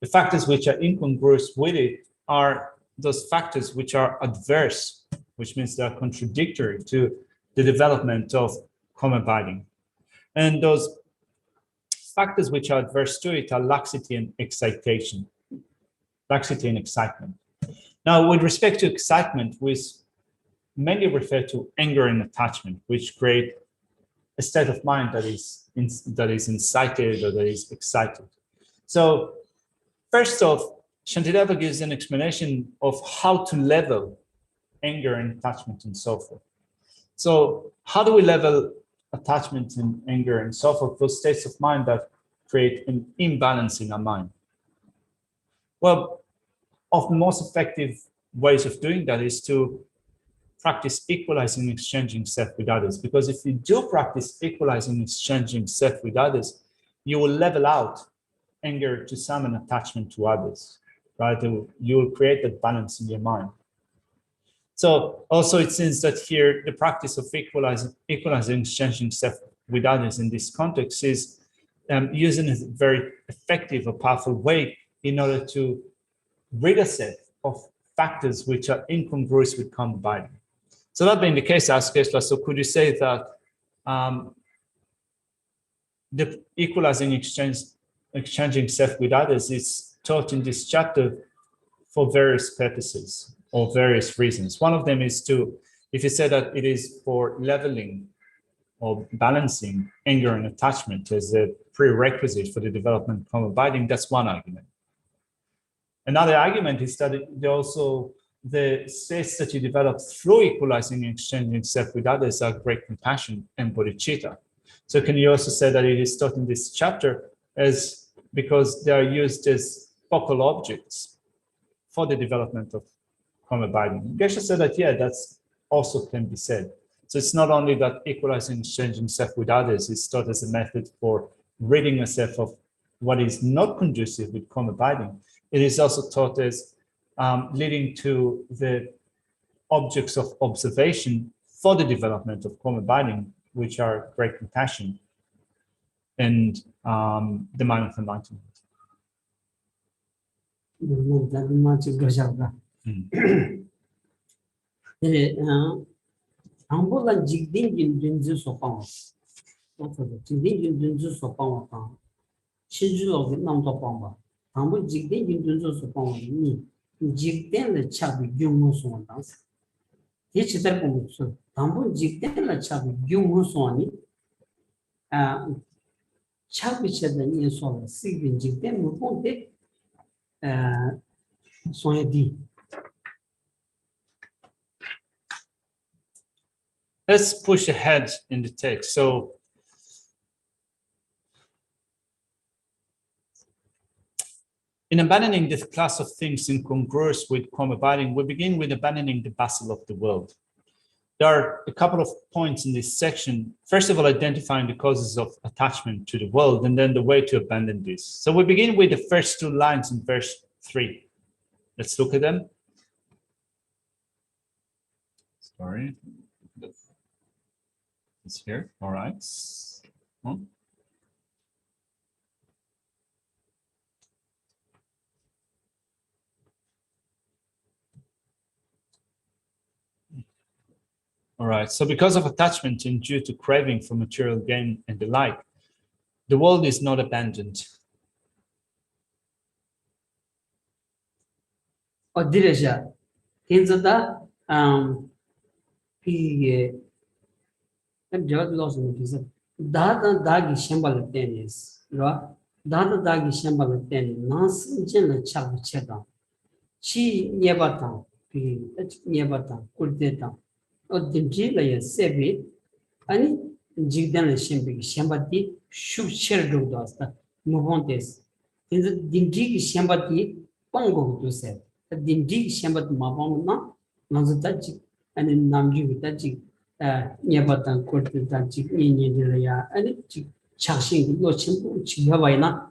The factors which are incongruous with it are those factors which are adverse, which means they are contradictory to the development of calm abiding. And those factors which are adverse to it are laxity and excitation, laxity and excitement. Now, with respect to excitement, we mainly refer to anger and attachment, which create a state of mind that is incited or that is excited. So, first off, Shantideva gives an explanation of how to level anger and attachment and so forth. So, how do we level attachment and anger and so forth, those states of mind that create an imbalance in our mind? Well, of the most effective ways of doing that is to practice equalizing and exchanging self with others. Because if you do practice equalizing and exchanging self with others, you will level out anger to some and attachment to others, right? You will create that balance in your mind. So also it seems that here the practice of equalizing, exchanging self with others in this context is using a very effective or powerful way in order to rid ourselves of factors which are incongruous with calm abiding. So that being the case, I ask Geshe, so could you say that the equalizing, exchanging self with others is taught in this chapter for various purposes or various reasons? One of them is to, if you say that it is for leveling or balancing anger and attachment as a prerequisite for the development of calm abiding, that's one argument. Another argument is that the states that you develop through equalizing and exchanging self with others are great compassion and bodhicitta. So can you also say that it is taught in this chapter as because they are used as focal objects for the development of calm abiding? Geshe said that, yeah, that's also can be said. So it's not only that equalizing and exchanging self with others is taught as a method for ridding yourself of what is not conducive with calm abiding. It is also taught as leading to the objects of observation for the development of calm abiding, which are great compassion and the mind of enlightenment. 당보란 직딩진 든지 소방. 어떻게 직딩진 든지 소방 방. 신주로 남도 방바. 당보 직딩진 든지 소방이 직된의 차비 용무소는 당사. 대치들 보면 당보 직된의 차비 용무소니 차비체는 인소는 시빈 직된 무본데 소에디. Let's push ahead in the text. So, in abandoning this class of things incongruous with abiding, we begin with abandoning the Basel of the world. There are a couple of points in this section. First of all, identifying the causes of attachment to the world, and then the way to abandon this. So we begin with the first two lines in verse 3. Let's look at them. Sorry. It's here. All right. All right. So because of attachment and due to craving for material gain and the like, the world is not abandoned. 어디래자? 인자다 피에 저들로서 비서 다다다기 셴발 때니스 라 다다다기 셴발 때니 나스진의 차부체다 치 예바타 피 예바타 꿀데다 어딘지라야 세비 아니 지단의 셴비 셴바티 슈체르도다스다 무본데스 인자 딘지기 셴바티 빵고도세 딘지 셴바티 마범나 나즈다지 아니 남주비다지 예바탄 콜트다지 니니들이야 아니 착신 요침부 지혀봐이나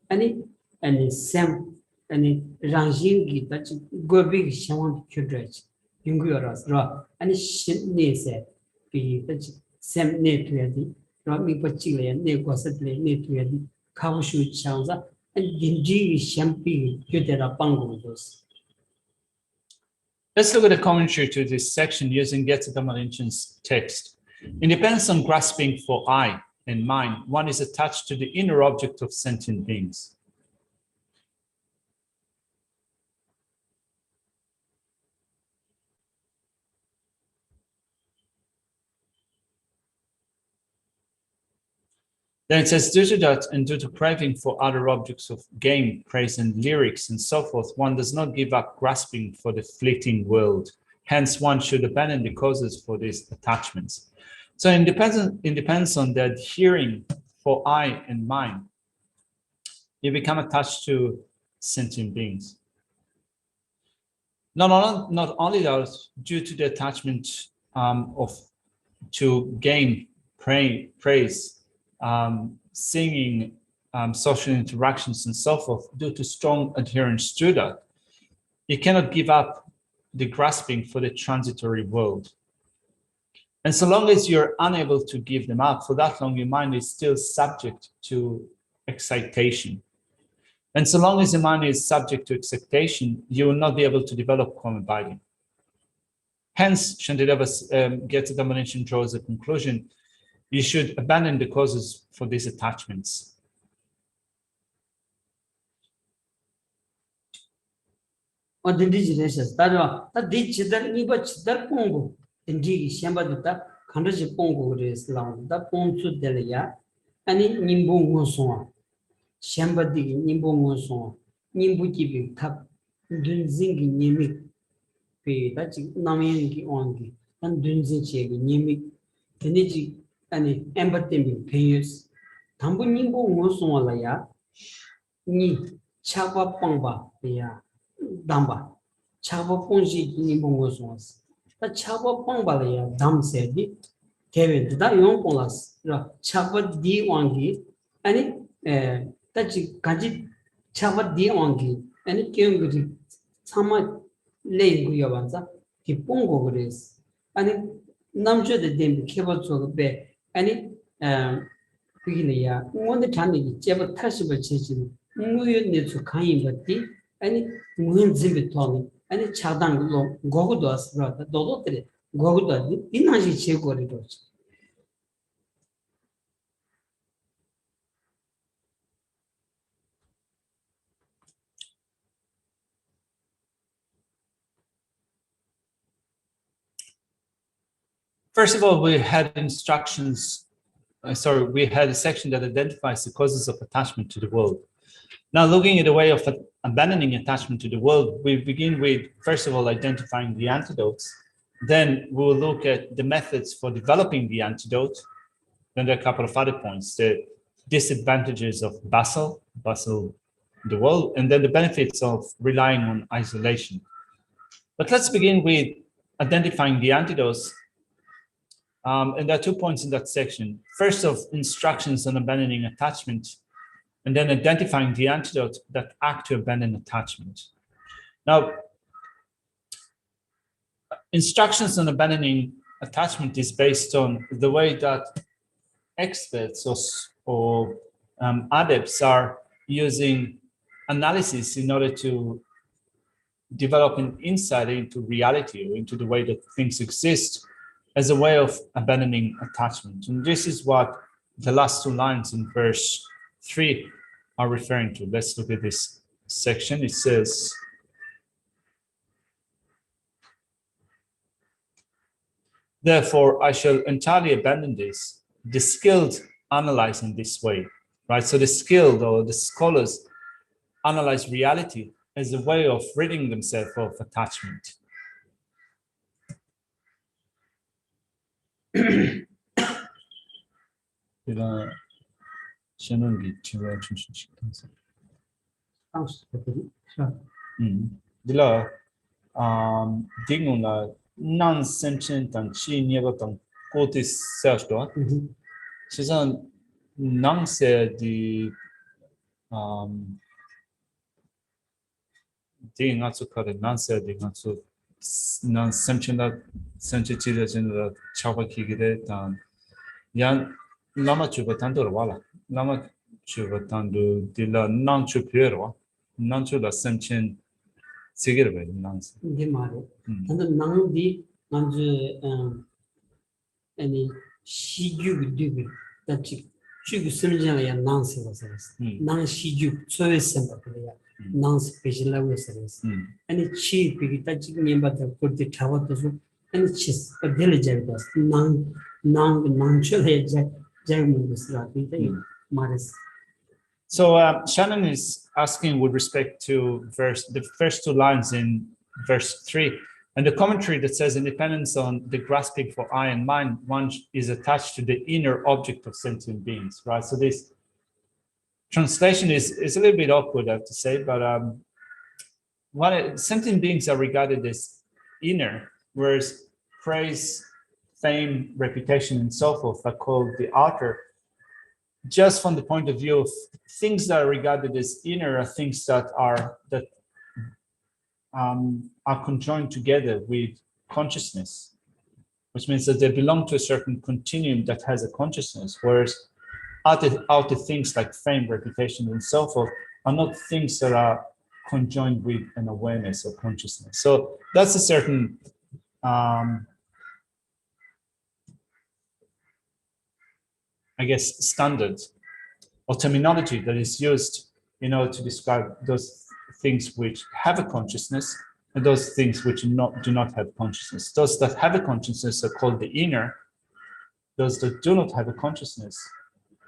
아니 샘 아니 랑징기 다지 고비 샤원 큐드레지 융구여라스라 아니 신네세 비 다지 샘 네트야디 라미 버치레 네고스들레 네트야디 카우슈 창자 아니 딘지 샴피 큐데라 빵고도스. Let's look at the commentary to this section using Geshe Dhammarin's text. In dependence on grasping for I and mine, one is attached to the inner object of sentient beings. Then it says, due to that and due to craving for other objects of gain, praise, and lyrics, and so forth, one does not give up grasping for the fleeting world. Hence, one should abandon the causes for these attachments. So, in dependence on the adhering for I and mine, you become attached to sentient beings. Not only that, due to the attachment to gain, praise, singing, social interactions, and so forth, due to strong adherence to that, you cannot give up the grasping for the transitory world. And so long as you're unable to give them up, for that long, your mind is still subject to excitation. And so long as the mind is subject to excitation, you will not be able to develop calm abiding. Hence, Shantideva Geshe Dhammarinchen draws a conclusion: you should abandon the causes for these attachments. 아니 엠버템이 페이스 담분님보 무슨와라야 니 차바빵바야 담바 차바뽕시 님보 무슨와스 다 차바빵바라야 담세디 개벤다 용콜라스 차바디 왕기 아니 따지 가지 차바디 왕기 아니 경그지 참아 레이구여반자 기뽕고 그레스 아니 남주의 댐 케버초베 아니 그기네야 뭔데 잔이 제가 타시버 제지 무유네 주카인 버티 아니 무인 집에 토니 아니 차단로 고고도 왔어 도도들이 거기다 이나지 제거리로. First of all, we had instructions. We had a section that identifies the causes of attachment to the world. Now, looking at the way of abandoning attachment to the world, we begin with, first of all, identifying the antidotes. Then we'll look at the methods for developing the antidote. Then there are a couple of other points, the disadvantages of Basel, the world, and then the benefits of relying on isolation. But let's begin with identifying the antidotes. And there are 2 points in that section. First of instructions on abandoning attachment, and then identifying the antidote that act to abandon attachment. Now, instructions on abandoning attachment is based on the way that experts or adepts are using analysis in order to develop an insight into reality or into the way that things exist as a way of abandoning attachment. And this is what the last 2 lines in verse 3 are referring to. Let's look at this section. It says, therefore, I shall entirely abandon this. The skilled analyze in this way, right? So the skilled or the scholars analyze reality as a way of ridding themselves of attachment. Non-sentient and chi never quotes search. She's on non-se di not so called non-se di not so non-sentient sentient chava kigide dan yan lama chubatando wala lama chubatando dilla non chupero non chula sentient sigirbe non-se 이게 말이에요. 근데 낭디 남주 아니 시죽 뒤비 같이 죽 쓰는잖아요. 난세가 살았어. 난 시죽 소외선 그래야 난 스페셜라고 살았어. 아니 치 비기다 지금 님바다 그때 잡아도서 아니 치스 딜리전트 난 처해 자문스라 비대 말했어. So Shannon is asking with respect to the first 2 lines in verse 3, and the commentary that says independence on the grasping for I and mine, one is attached to the inner object of sentient beings, right? So this translation is a little bit awkward, I have to say, but sentient beings are regarded as inner, whereas praise, fame, reputation, and so forth are called the outer. Just from the point of view of things that are regarded as inner are things that are conjoined together with consciousness, which means that they belong to a certain continuum that has a consciousness, whereas outer things like fame, reputation, and so forth are not things that are conjoined with an awareness or consciousness. So that's a certain I guess, standard or terminology that is used in order to describe those things which have a consciousness and those things which do not have consciousness. Those that have a consciousness are called the inner. Those that do not have a consciousness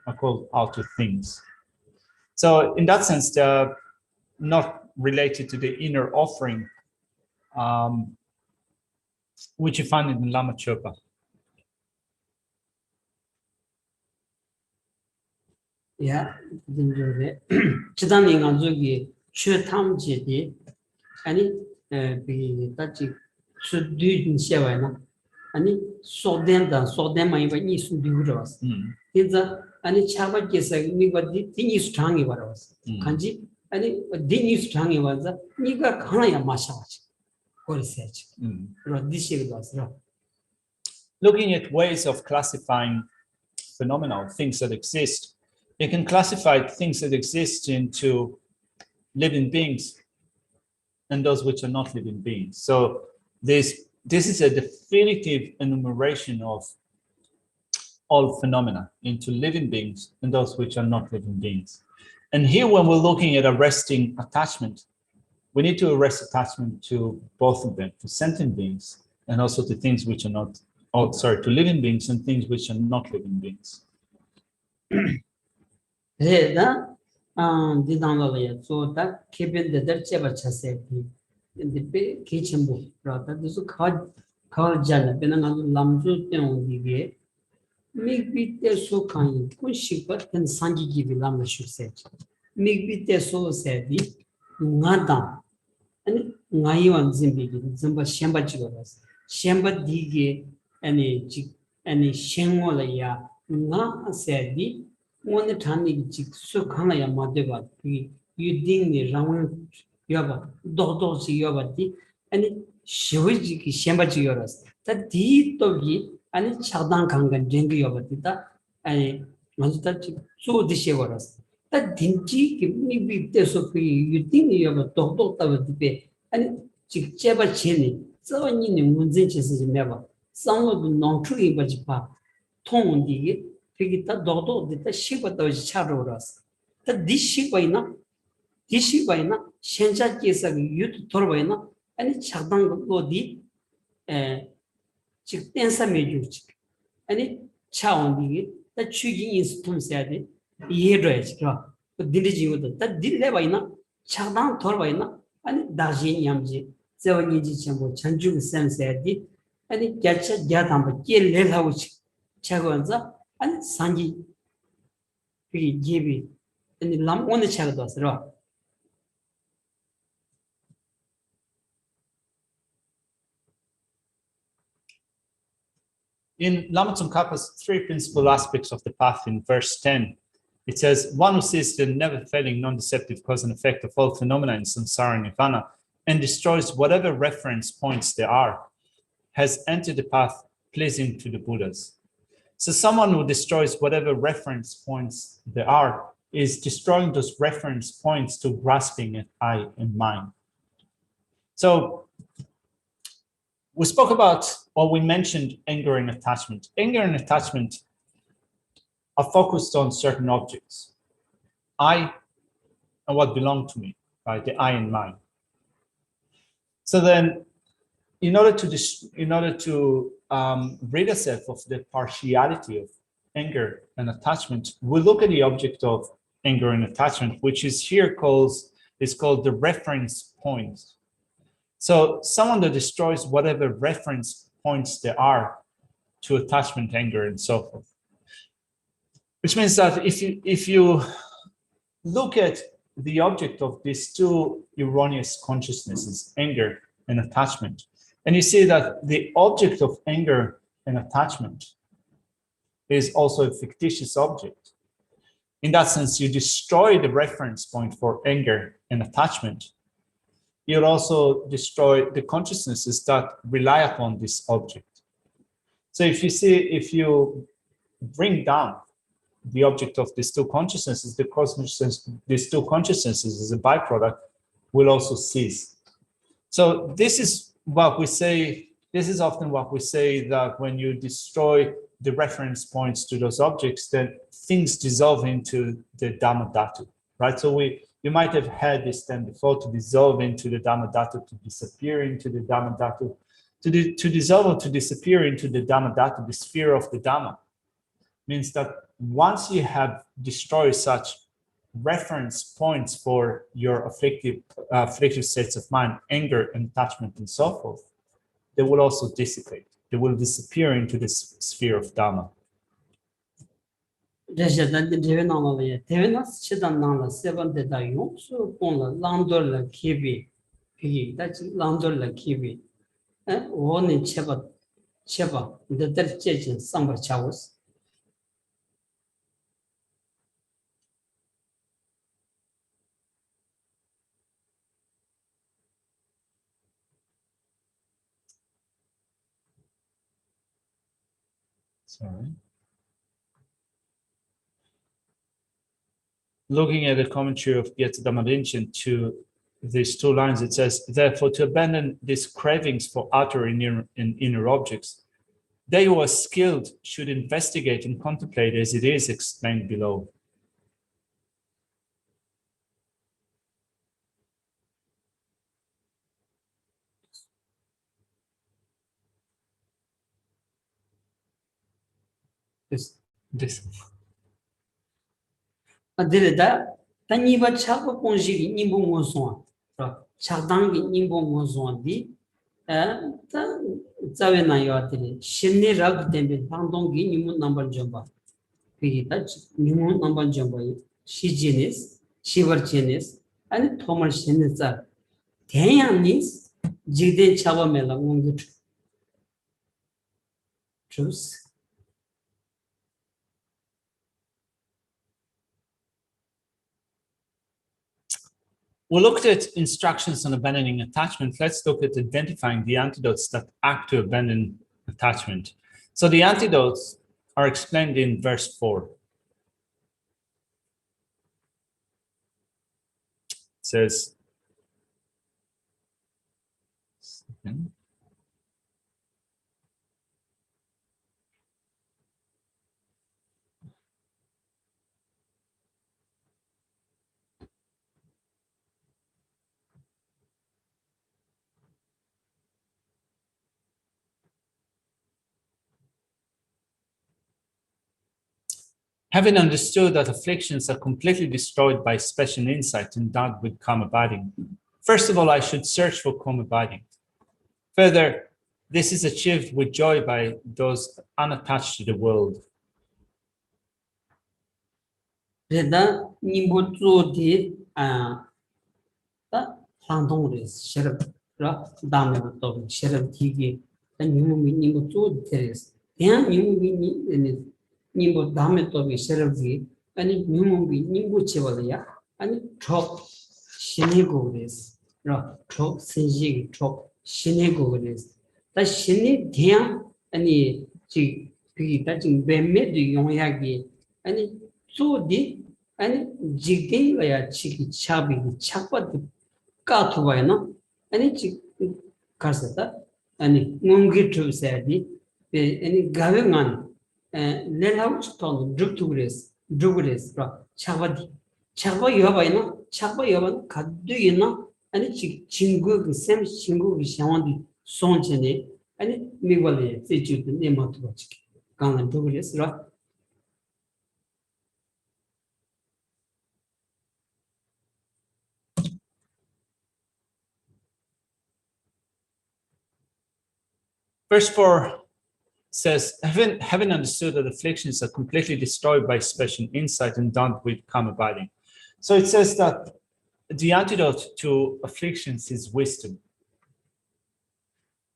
are called outer things. So in that sense, they're not related to the inner offering, which you find in the Lama Chopa. 야, 이제 지단이 가지고 최탐지디 아니 비 같이 수düğün 세와나 아니 소된만 이거 이수 디우러스 이자 아니 차바께서 이거 디니스 장이 버려스 간지 아니 디니스 장이 와자 니가 하나야 마셔가지 그래서지 그런 왔어. Looking at ways of classifying phenomena, things that exist, you can classify things that exist into living beings and those which are not living beings. So there's this is a definitive enumeration of all phenomena into living beings and those which are not living beings. And here, when we're looking at arresting attachment, we need to arrest attachment to both of them, to sentient beings and also to things which are not, to living beings and things which are not living beings. 그래다 디당로에 소다 케빈데들 제바 차세기 근데 개침부 그러다 그래서 가잖아 배는 아주 남주 때문에 미비때 소칸이 군식받은 산지기비 남을 실세 미비때 소세디 나다 아니 나이완 짐비기 좀바 셴바지거라서 셴바디게 아니 셴월이야 나 세디 오늘 단이 직 수강이야 맞대봐 이 유딩이 라운 여봐 도도시 여봐디 아니 쉬위지기 셴바지거라서 다 디토기 아니 차단 강간 쟁기 여봐디다 아니 먼저 쪼디시 거라서 다 딘지 김미비 때서 그 유딩이 여봐 도도다버디 아니 직제바 체니 저원이 문제 짓지 매봐 상로도 농출이 버지파 통운디 그기다 도도 됐다 시부터 차로라서 다 디시바이나 현자께서 유튜브 돌아봐이나 아니 차단 거디 즉 댄서 메주지 아니 차원디 다 추기 인스톰세야데 이해줘야지 그럼 딜리지고도 다 딜레바이나 차단 돌아봐이나 아니 다시 냠지 저원이지 전부 전주 센세야디 아니 개차 야담 낄레하고 차고서 아니 산지 그 제비 아니 람 오늘 차도 왔어. In Lama Tsongkhapa's three principal aspects of the path in verse 10, it says, one who sees the never-failing, non-deceptive cause and effect of all phenomena in samsara and nirvana and destroys whatever reference points there are, has entered the path pleasing to the Buddhas. So someone who destroys whatever reference points there are is destroying those reference points to grasping at I and mine. So we spoke about, or we mentioned anger and attachment. Anger and attachment are focused on certain objects. I and what belong to me, right? The I and mine. So then, in order to rid ourselves of the partiality of anger and attachment, we look at the object of anger and attachment, which is here called the reference point. So someone that destroys whatever reference points there are to attachment, anger, and so forth. Which means that if you look at the object of these two erroneous consciousnesses, anger and attachment, and you see that the object of anger and attachment is also a fictitious object. In that sense, you destroy the reference point for anger and attachment. You'll also destroy the consciousnesses that rely upon this object. So if you bring down the object of these two consciousnesses, these two consciousnesses as a byproduct will also cease. So this is often what we say, that when you destroy the reference points to those objects, then things dissolve into the Dhamma Dhatu, right? So you might have had this term before, to dissolve into the Dhamma Dhatu, to disappear into the Dhamma Dhatu, to dissolve or to disappear into the Dhamma Dhatu, the sphere of the Dhamma, means that once you have destroyed such reference points for your afflictive states of mind, anger, attachment, and so forth, they will also dissipate. They will disappear into this sphere of Dhamma. Sorry. Looking at the commentary of Gyatso Dhamma Rinchen to these two lines, it says, therefore, to abandon these cravings for outer and inner objects, they who are skilled should investigate and contemplate as it is explained below. This. Adirida, Taniba Chapa Ponji, Nimbo Moson, Chadangi Nimbo Moson, Zavena Yatri, Shini Rag Dembe, Tandongi, Nimu number jumba. Pirita, Nimu number jumba, Shijinis, Shiverchinis, and Thomas Shinisa. Tayanis, Jide Chavamela, Mungut. Truth. We looked at instructions on abandoning attachment. Let's look at identifying the antidotes that act to abandon attachment. So the antidotes are explained in verse 4. It says, having understood that afflictions are completely destroyed by special insight and endowed with calm abiding, first of all, I should search for calm abiding. Further, this is achieved with joy by those unattached to the world. Reda Nimbutu di Handongres, Sheriff Dame, Sheriff TV, and you Nimbutu Teres. Then you mean Nimbo Dame Tobi, Sheriff, and you be Nimbu Chevalia, and Trop Shinigores, Trop Sinji, Trop Shinigores. The Shini Dian and the touching Beme de Yongyagi, and so did and jigging like a chicky chubby chapa the Katuvana, and it's Casata, and Mungitu said any government let out stone, Drugures, Chavadi, Chava Yavana, Chava Yavan, Kaduina, and it's Chingu, Sam Chingu, Shawandi, Sonchene, and it Mivale, say you the name of the Gangan Drugures, Verse 4 says, having understood that afflictions are completely destroyed by special insight and done with calm abiding. So it says that the antidote to afflictions is wisdom.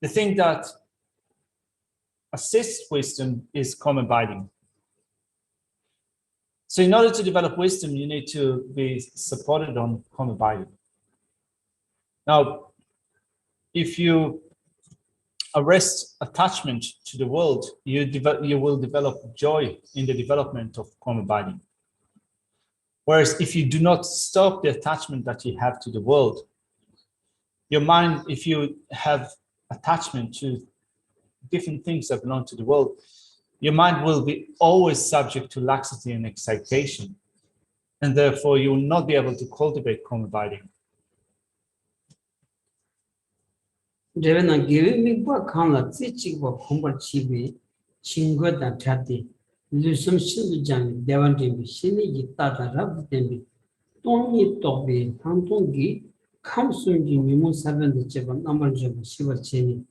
The thing that assists wisdom is calm abiding. So in order to develop wisdom, you need to be supported on calm abiding. Now, if you arrest attachment to the world, you will develop joy in the development of calm abiding. Whereas if you do not stop the attachment that you have to the world, your mind, if you have attachment to different things that belong to the world, your mind will be always subject to laxity and excitation. And therefore you will not be able to cultivate calm abiding. Devana giving me what Kala teaching what Humber Chibi, Chingo and Tati, Lusum Shiljang, Devandim, Shini, Tata, Rab Dembi, Tony Tobi, Tantongi, Kamsungi, Mimu 7, the Chevan, number Java, Shiva Cheni,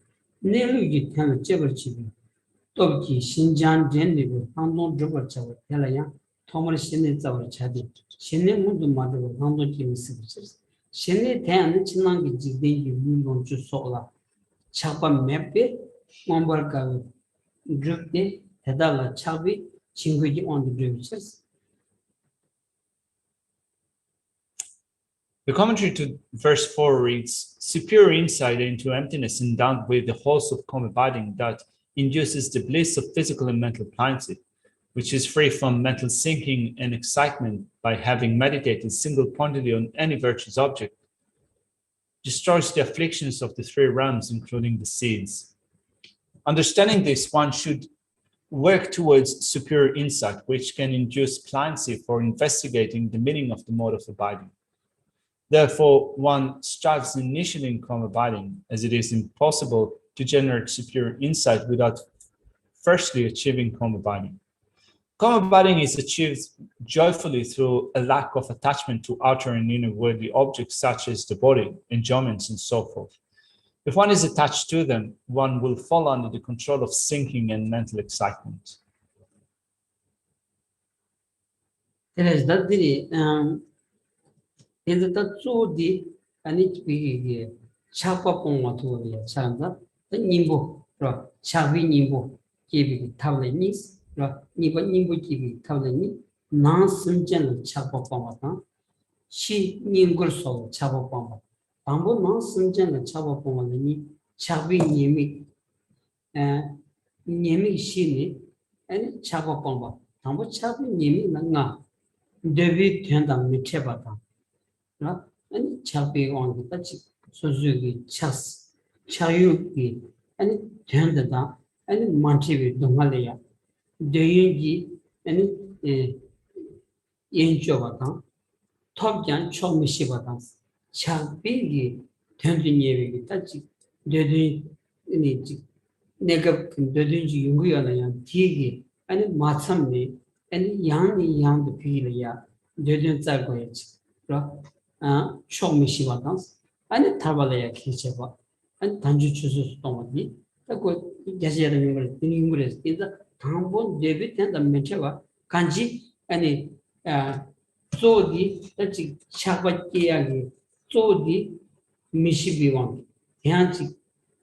Nelu, Tan, Chever Chibi, Toki, Shinjan, Jenny, Tanton Java Chava, Telaya, Thomas Shini Zava Chadi, Shini Mundu Mother, Nando Jimmy Services. Shini Tan, Chinangi, Jidi, you want to sola. Chapa Mepe, Mombarga, Drupde, Hedala Chabi, Chinguji on the drifters. The commentary to verse 4 reads, superior insight into emptiness endowed with the wholes of calm abiding that induces the bliss of physical and mental pliancy, which is free from mental sinking and excitement by having meditated single-pointedly on any virtuous object, destroys the afflictions of the three realms, including the seeds. Understanding this, one should work towards superior insight, which can induce pliancy for investigating the meaning of the mode of abiding. Therefore, one strives initially in calm abiding, as it is impossible to generate superior insight without firstly achieving calm abiding. Calm abiding is achieved joyfully through a lack of attachment to outer and inner worldly objects such as the body, enjoyments, and so forth. If one is attached to them, one will fall under the control of sinking and mental excitement. 그래서 너들이 얘들 쪼디 아니 비게 차과봉 도리야 차한다 님보 그러 차비 님보 기비 타블니 그러 니번 님보 기비 타블니 나 심전 차과봉 왔다 시 님걸소 차과봉 방법 나 심전 차과봉니 차비 님이 님이 시니 아니 차과봉 방법 차비 님이 나 데비 된다 미쳐봤다 아니 차비 온 같이 소주기 차스 차유기 아니 된다 아니 만티비 동할이야 대인기 아니 연주하다 톱장 처음이시바다 차비기 된든 예비기 같이 되든 아니 내가 되든지 연구하냐 뒤기 아니 마참니 아니 양도 필이야 되든 짤 거야지 그럼 쇼미시바다 아니 타발이야 키체바 아니 단주 추수 동안이 그 게시하는 걸 인물에서 인자 당본 데뷔된다 men체와 간지 아니 조디 같이 차바기야기 조디 미시비원 양지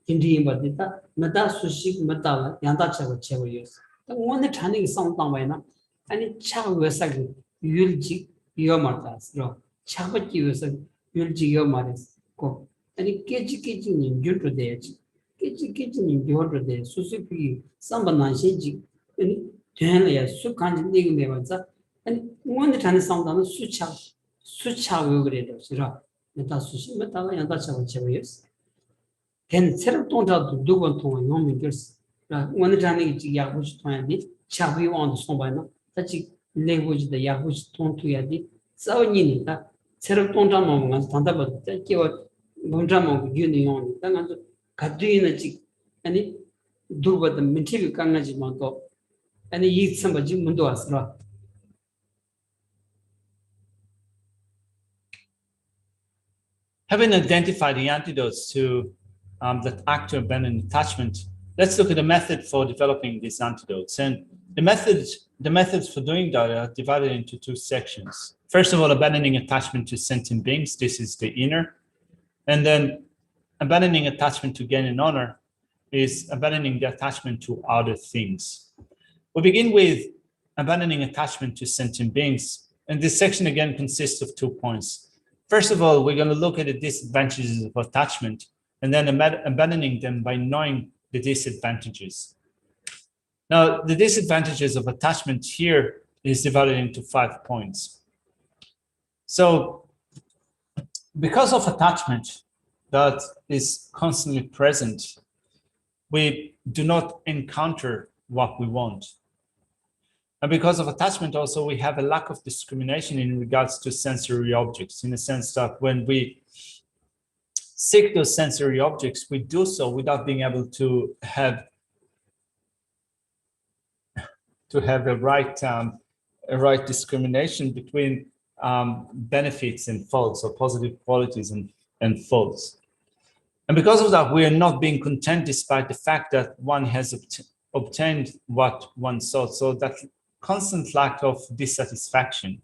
인디임바디다 나다 수식 맞다라 양다 차고 채고였어 오늘 자는 상당바이나 아니 차외사기 율지 이어마다스로 차바기 외사 율지 이어마레스고 아니 깨지깨지는 줄도 돼야지 깨지깨지는 줄도 돼 수수피 삼반난시지 아니 되는야 수간지 내게 매면서 아니 오늘 자는 상당은 수차 왜 그래도 싫어 나다 수식 맞다가 양다 차고 채고였어 걘 새로 동자도 두번 통한 놈이 됐어 오늘 자는 게 야구시 통한디 차비 원도 송바나 같이 레고지다 야구시 통투야디 싸우니니까 새로 동자 먹으면 단답을 끼워 동자 먹고 유니온 당한도 가두이는 지 아니 두버도 민티비 강아지만 또 아니 이 선바지 문도 왔어 Having identified the antidotes to that act to abandon attachment, let's look at the method for developing these antidotes. And the methods for doing that are divided into two sections. First of all, abandoning attachment to sentient beings. This is the inner. And then abandoning attachment to gain and honor is abandoning the attachment to other things. We begin with abandoning attachment to sentient beings. And this section again consists of 2 points. First of all, we're going to look at the disadvantages of attachment and then abandoning them by knowing the disadvantages. Now, the disadvantages of attachment here is divided into 5 points. So, because of attachment that is constantly present, we do not encounter what we want. And because of attachment also, we have a lack of discrimination in regards to sensory objects, in the sense that when we seek those sensory objects, we do so without being able to have a right discrimination between benefits and faults, or positive qualities and faults. And because of that, we are not being content despite the fact that one has obtained what one sought. So that constant lack of dissatisfaction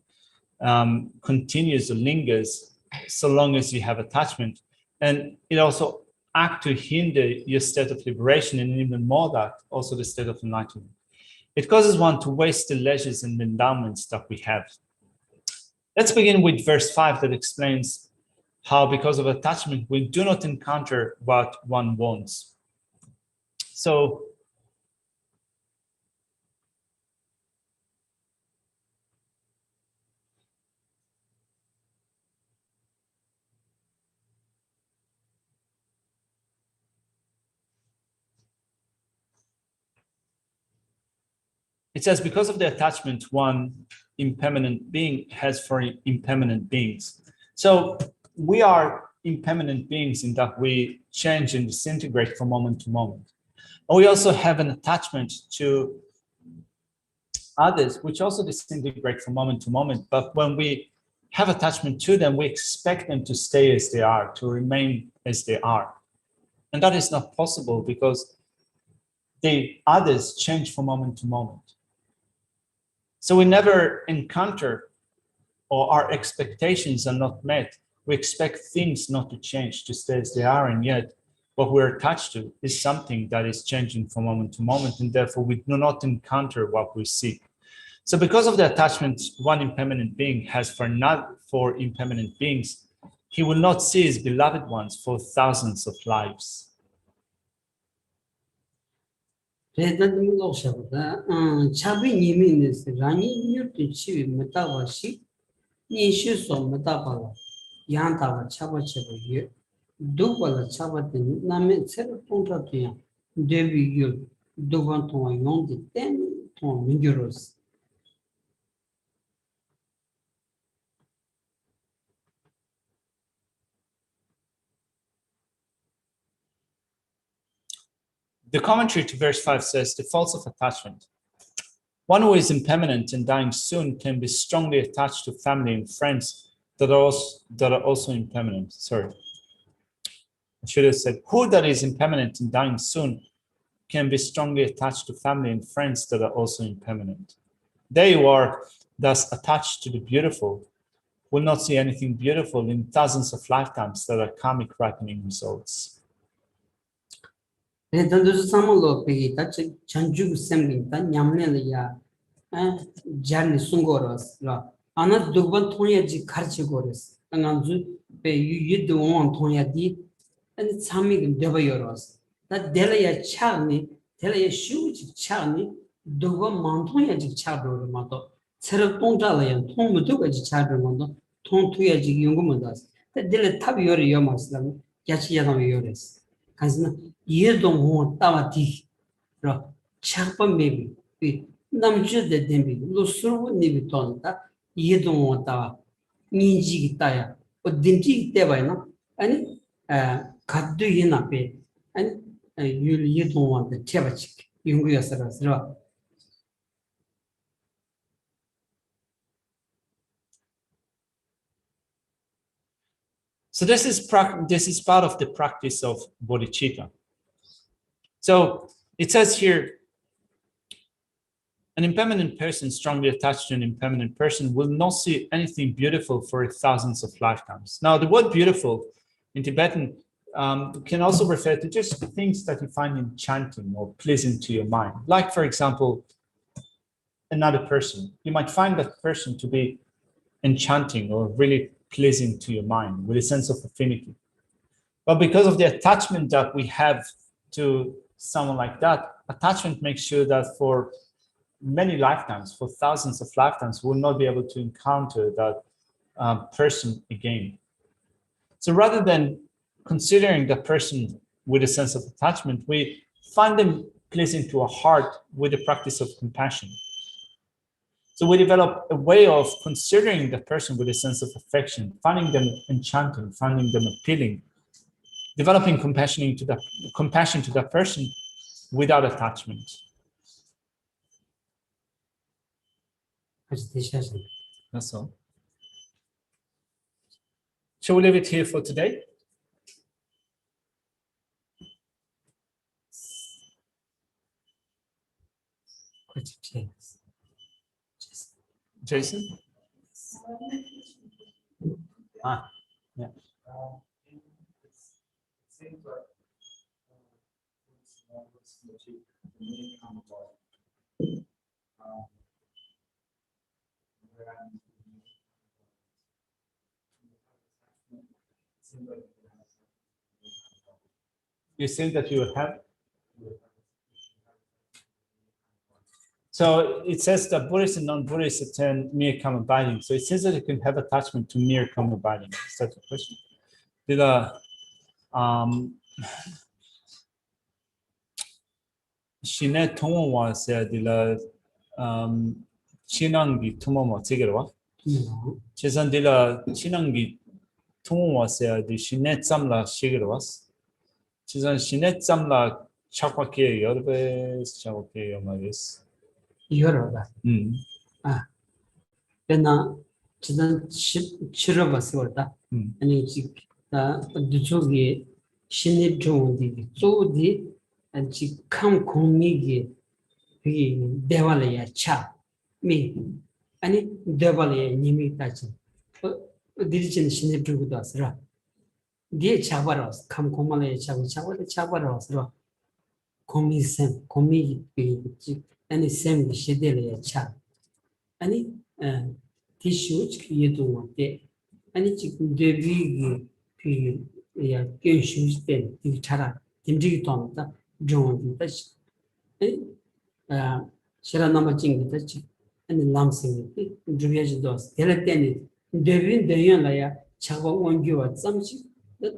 continues or lingers so long as you have attachment. And it also acts to hinder your state of liberation, and even more that, also the state of enlightenment. It causes one to waste the leisures and endowments that we have. Let's begin with verse 5 that explains how, because of attachment, we do not encounter what one wants. So, it says, because of the attachment one impermanent being has for impermanent beings. So we are impermanent beings in that we change and disintegrate from moment to moment. And we also have an attachment to others, which also disintegrate from moment to moment. But when we have attachment to them, we expect them to stay as they are, to remain as they are. And that is not possible because the others change from moment to moment. So we never encounter, or our expectations are not met. We expect things not to change, to stay as they are, and yet what we're attached to is something that is changing from moment to moment, and therefore we do not encounter what we seek. So because of the attachment one impermanent being has for impermanent beings, he will not see his beloved ones for thousands of lives. The commentary to verse 5 says, the faults of attachment. One who is impermanent and dying soon can be strongly attached to family and friends that are also impermanent. Sorry. I should have said, who that is impermanent and dying soon can be strongly attached to family and friends that are also impermanent. They who are thus attached to the beautiful will not see anything beautiful in thousands of lifetimes that are karmic ripening results. So this is part of the practice of bodhicitta. So it says here, an impermanent person strongly attached to an impermanent person will not see anything beautiful for thousands of lifetimes. Now, the word beautiful in Tibetan can also refer to just things that you find enchanting or pleasing to your mind. Like, for example, another person. You might find that person to be enchanting or really pleasing to your mind with a sense of affinity. But because of the attachment that we have to someone like that, attachment makes sure that for many lifetimes, for thousands of lifetimes, we'll not be able to encounter that person again. So rather than considering the person with a sense of attachment, we find them pleasing to our heart with the practice of compassion. So we develop a way of considering the person with a sense of affection, finding them enchanting, finding them appealing, developing compassion to that person without attachment. That's all. Shall we leave it here for today? Jason? Yeah. It seems like the main kind of like, You think that you have? So it says that Buddhists and non-Buddhists attend mere karma abiding. So it says that you can have attachment to mere karma abiding. Is that the question? Shine Tongwa said 친한기 투모모 제게로와 뭐 최선딜라 친한기 투모모세야 디 시네짬라 시게로와스 최선 시네짬라 착박해 여러베 착박해 말이스 이거로다. 그러나 지난 치료 봤을다. 아니 지금 다 두쪽이 신입 좋은데 쪼디 안지 감 공미기 이 대발이야 차미 아니 대발이야 님이 따지 디리진 신입 주고도 왔으라 뒤에 차바로 감 공만에 차바로 왔으라 공미샘 공미 아니 샘 시대리야 차 아니 티슈츠 예도한테 아니 지금 데비기 그야 견슈스된 이 차라 dimjigi tomta jongdi ta shira nama jingi ta chi ani lamsing jubyaji dos teleteni devin deyan la ya chagwa ongyo tsamchi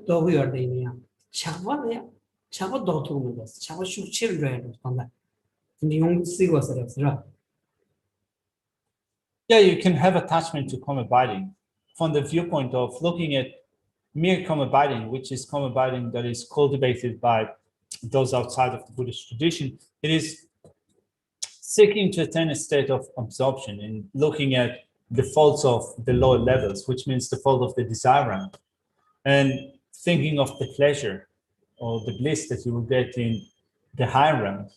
dogu yorda ya chagwa ya chagwa dotu mu dos chagwa shukchir roya dos tanda yong sigo sara. Yeah, you can have attachment to karma abiding from the viewpoint of looking at mere karma abiding, which is karma abiding that is cultivated by those outside of the Buddhist tradition. It is seeking to attain a state of absorption and looking at the faults of the lower levels, which means the fault of the desire realm, and thinking of the pleasure or the bliss that you will get in the higher realm.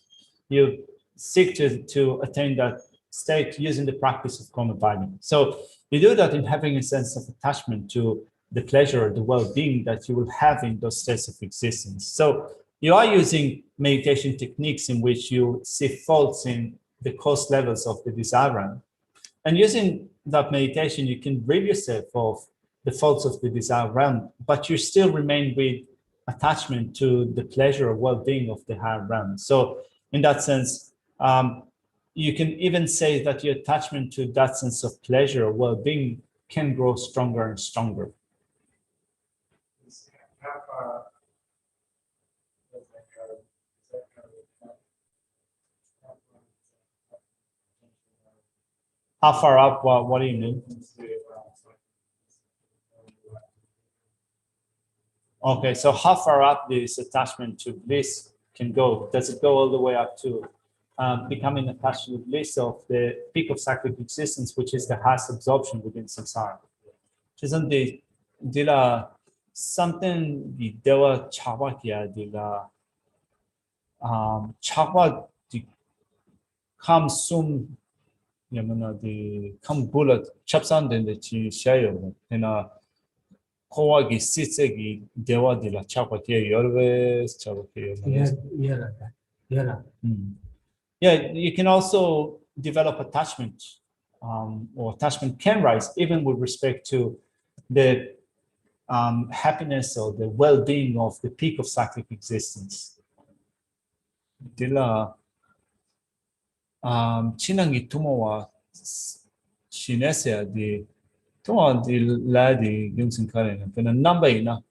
You seek to attain that state using the practice of karma abiding. So you do that in having a sense of attachment to the pleasure or the well-being that you will have in those states of existence. So you are using meditation techniques in which you see faults in the cost levels of the desire realm. And using that meditation, you can rid yourself of the faults of the desire realm, but you still remain with attachment to the pleasure or well-being of the higher realm. So in that sense, you can even say that your attachment to that sense of pleasure or well-being can grow stronger and stronger. How far up? What do you mean? Okay, so how far up this attachment to bliss can go? Does it go all the way up to becoming attached to the bliss of the peak of cyclic existence, which is the highest absorption within samsara? Isn't the dila something the dewa chawakia dila chawa the come soon yamana the come bullet chapsan then the chi shayo and Kowagi sitsegi dewa dila chawakia yorves chawakia. Yeah, you can also develop attachment, or attachment can rise even with respect to the happiness or the well-being of the peak of cyclic existence. Dila chinangi tumowa shinesya di tumowa di ladi yungsin karen pena number ina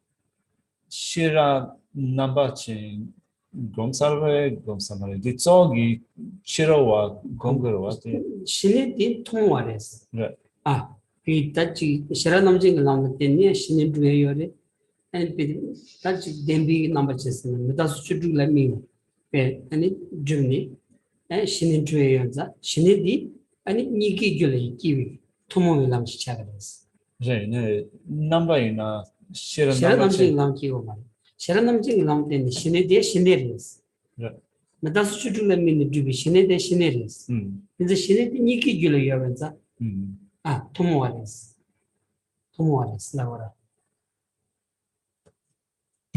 shira number chin gomsalve di tsogi shirawa gomgarwa 신이 din 통화래서 right. 그 다치 shira 남진 나오는 때니 신이 두에요래 아니 다치 덴비 넘버 쳤으면 메다스 추주라 미 아니 주니 신이 두에요자 신이 디 아니 니기 줄이 기위 통모를 남시 차가래서 네 number ina shira shira number 남진 남기고 말 shira 남진 나오는 때니 신이 디 신이래서 right. 메다스 추주라 미니 주비 신이 디 신이래서 이제 신이 디 니기 줄이 요면자 토모아레스 나와라.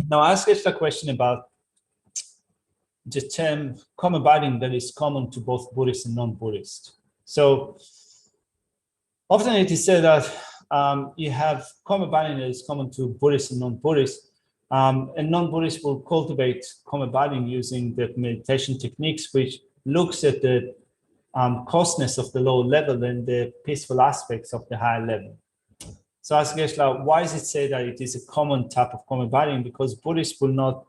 Now ask us a question about the term karma abiding that is common to both Buddhist and non-Buddhist. So often it is said that you have karma abiding that is common to Buddhist and non-Buddhist, and non-Buddhists will cultivate karma abiding using the meditation techniques, which looks at the costness of the lower level and the peaceful aspects of the higher level. So ask Geshe, why is it said that it is a common type of karma abiding? Because Buddhists will not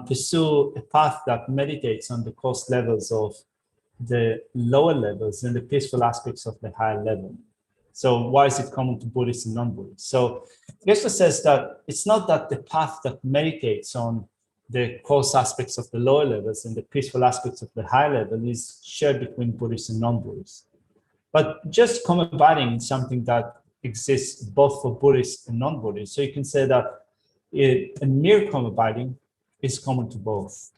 pursue a path that meditates on the cost levels of the lower levels and the peaceful aspects of the higher level. So why is it common to Buddhists and non-Buddhists? So Geshe says that it's not that the path that meditates on the coarse aspects of the lower levels and the peaceful aspects of the higher level is shared between Buddhists and non-Buddhists. But just common abiding is something that exists both for Buddhists and non-Buddhists. So you can say that a mere common abiding is common to both.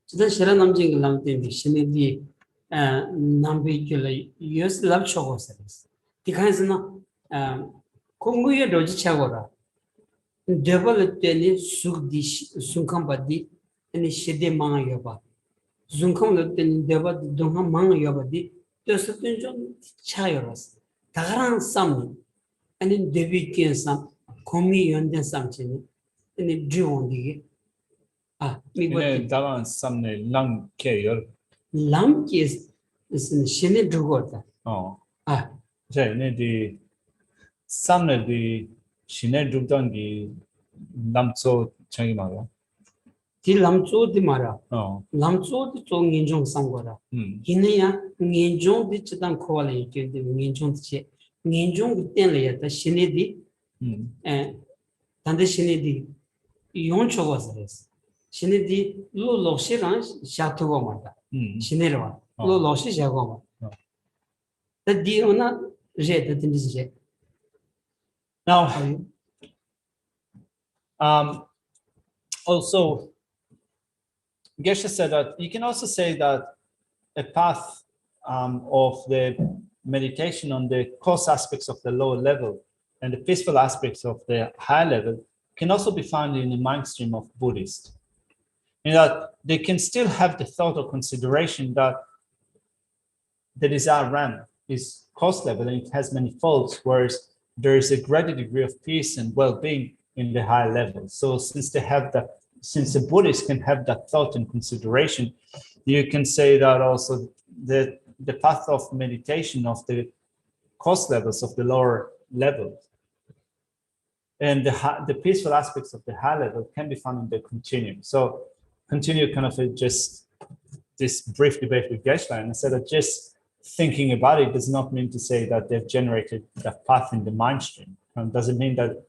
지난 시간 남진 남때 신이디 남비길에 유스 랍초고스레스 디칸스나 공부에 로지차고라 데벨 때니 수디 순칸바디 아니 시데 망아여바 순칸을 때니 데바 동하 망아여바디 저스든 좀 차여라스 다랑 쌈 아니 데비켄 쌈 코미 연된 쌈치니 아니 드온디 네, 다만 삼네 랑케요. 람키스 is 신의 두고다. 자, 네, 삼네 신의 두던기 남초 창이 말이야. 디 람초디 마라. 어. 람초디 좀 인종 상거라. 이내야 인종디 지단 코알에 이게 인종지 인종 때문에 신의디 단대 신의디 용초거스레스. 신의디 로로시랑 샤토고 말다. 신의로 로로시 샤고 말. 다디오나 제드든지. Now, also, Geshe said that you can also say that a path of the meditation on the coarse aspects of the lower level and the peaceful aspects of the higher level can also be found in the mind stream of Buddhists. In that they can still have the thought or consideration that the desire realm is coarse level and it has many folds, whereas there is a greater degree of peace and well-being in the higher level. So since they have that, since the Buddhists can have that thought and consideration, you can say that also the path of meditation of the coarse levels of the lower level and the peaceful aspects of the high level can be found in the continuum. So continue kind of just this brief debate with Geshe, and I said that just thinking about it does not mean to say that they've generated that path in the mind stream. And doesn't mean that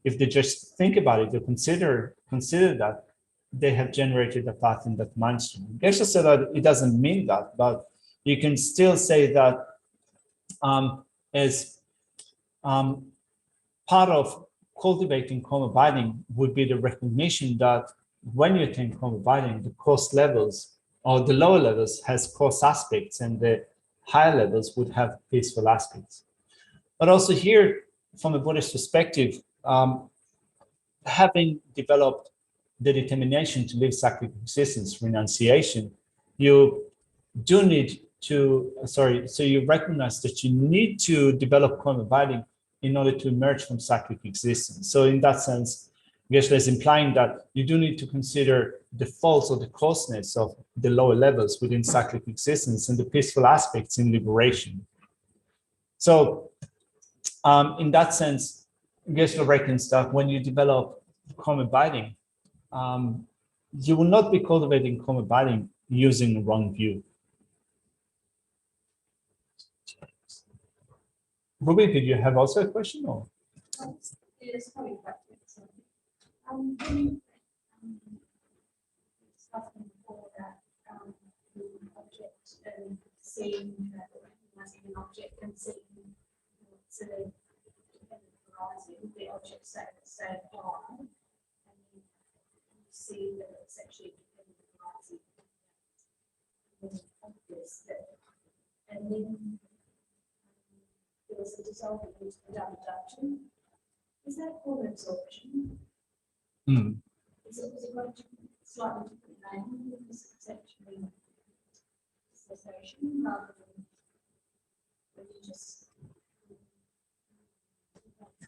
if they just think about it, they consider that they have generated a path in that mind stream. Geshe said that it doesn't mean that, but you can still say that as part of cultivating calm abiding would be the recognition that when you attain calm abiding, the coarse levels or the lower levels has coarse aspects and the higher levels would have peaceful aspects. But also here, from a Buddhist perspective, having developed the determination to live cyclic existence, renunciation, you do need to, so you recognize that you need to develop calm abiding in order to emerge from cyclic existence. So in that sense, Geshe is implying that you do need to consider the faults or the coarseness of the lower levels within cyclic existence and the peaceful aspects in liberation. So in that sense, Geshe reckons that when you develop calm abiding, you will not be cultivating calm abiding using the wrong view. Ruby, did you have also a question? Or? It's probably quite quick, so, when discussing before that the object and seeing that recognizing an object and seeing sort of dependent arising, the object say why, and you see that it's actually dependent arising. And then there was a dissolving into the absorption. Is that called absorption? Is it got a slightly different name? Because it's actually cessation rather than when you just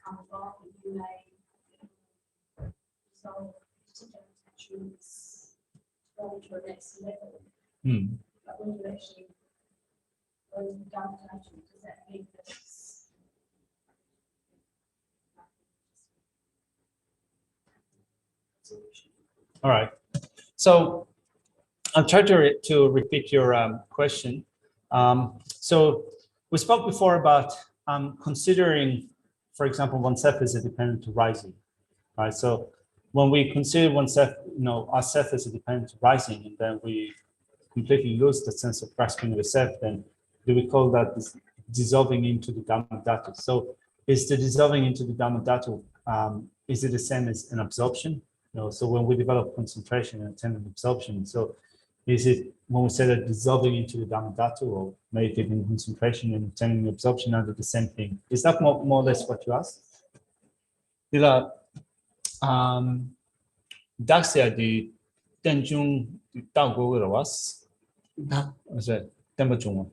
come along and you may dissolve particular attachments to go to a next level. But when you actually go to the double attachment, does that mean that it's All right. So I'll try to repeat your question. So we spoke before about considering, for example, oneself as a dependent arising, right? So when we consider oneself, ourself as a dependent arising, and then we completely lose the sense of grasping of the self, then do we call that dissolving into the Dhamma Dhatu? So is the dissolving into the Dhamma Dhatu, is it the same as an absorption? So when we develop concentration and attendant absorption, so is it when we say that dissolving into the Dhamma Dhatu or meditating concentration and attendant absorption are the same thing? Is that more or less what you asked? Daxia di tenjung tao go was 다 temba junga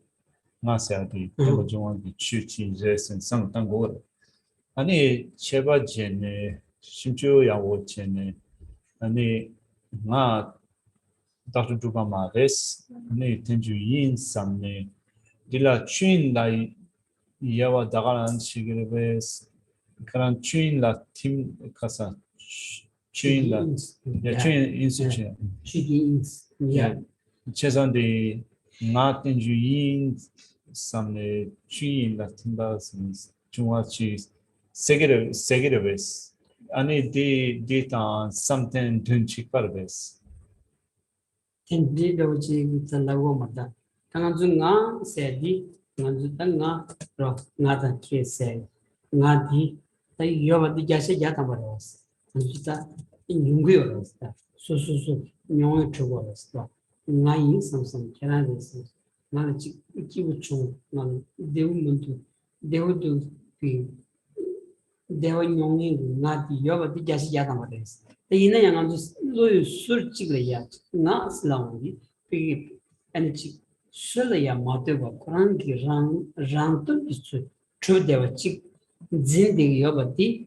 ngasia di temba junga di chu chi res and sang tang go ani cheba jene shimchu ya wo jene ani nga Dr. Drupa ma res ani tenju yin samne dila chuin la yawa dagaran shigirebes karan chuin la tim kasa chuin la ya chuin institution yeah. 최선 the not in juin some chuin la timbas 중화치 세계르베스 아니 data something 든치 파르베스 텐디도 지금 살라고 말다 당한중가 세디 당한중가 로 나다 케세 나디 이 요바디 자세 야다 말았어 진짜 이 용구였다 소소소 용을 주고였어 나이 삼삼 캐나다에서 나는 지구촌 나는 대우문도 대우도 그 대화 용이 나디 요바디 자세 야다 말았어 이는 양아도 로유 술직이야 나 슬라운이 그 아니지 술이야 마트가 그런 랑도 있어 초대와 직 진디 요바디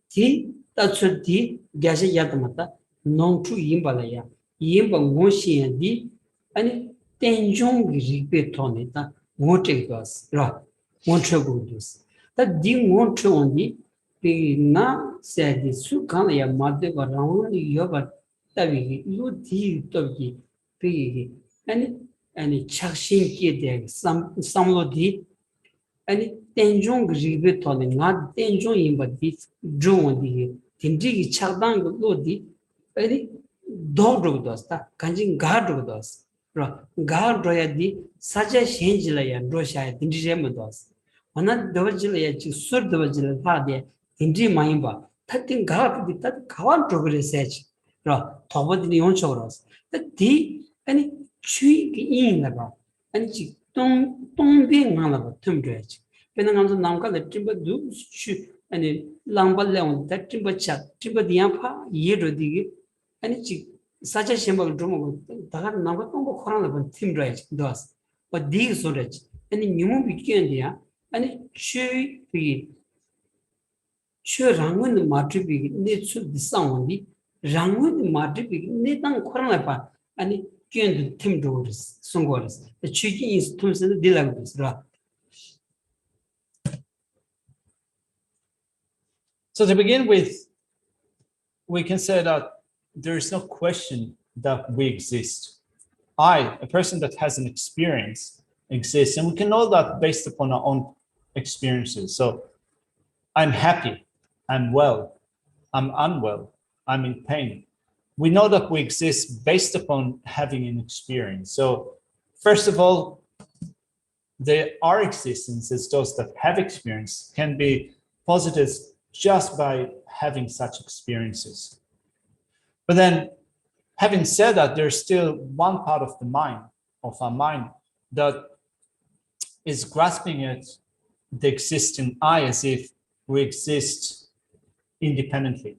티 따츠디 가시 야다마타 농추 임발이야 임방 모시엔디 아니 텐종기 리베토네다 모체가스 라 모체고도스 다디 모체온디 나 세디 수칸야 마데가 라운이 요바 따비 루디 또기 비 아니 착신기에 대해 삼로디 아니 텐종 리베토네 나 텐종 임바디 조온디 딘지기 착당 로디 아니 도르도스타 간진 가르도스 라 가르야디 사자 신질라야 로샤야 딘지제모도스 하나 더질라야 지 수르더질 하데 인지 마임바 타팅 가르디 타 가완 프로그레스지 라 토버디 용초로스 디 아니 추이기 인나바 아니 지 동빙하나바 틈줘야지 베나감서 남가를 찜바두 추 아니 랑발레온 다 찜바차 찜바디야파 예로디기 아니 지 사자 셴바 드모고 다가 남가 동고 코라나바 틈줘야지 도스 어디 소리지 아니 뉴무 비견디야 아니 추이 랑은 마트비 네츠 디상원디 랑은 마트비 네당 코라나파 아니 견도 팀도르스 송고르스 추기 인스톰스 딜랑스라. So to begin with, we can say that there is no question that we exist. I, a person that has an experience, exists, and we can know that based upon our own experiences. So I'm happy, I'm well, I'm unwell, I'm in pain. We know that we exist based upon having an experience. So first of all, our existence as those that have experience can be posited just by having such experiences. But then, having said that, there's still one part of our mind, that is grasping at the existing I as if we exist independently,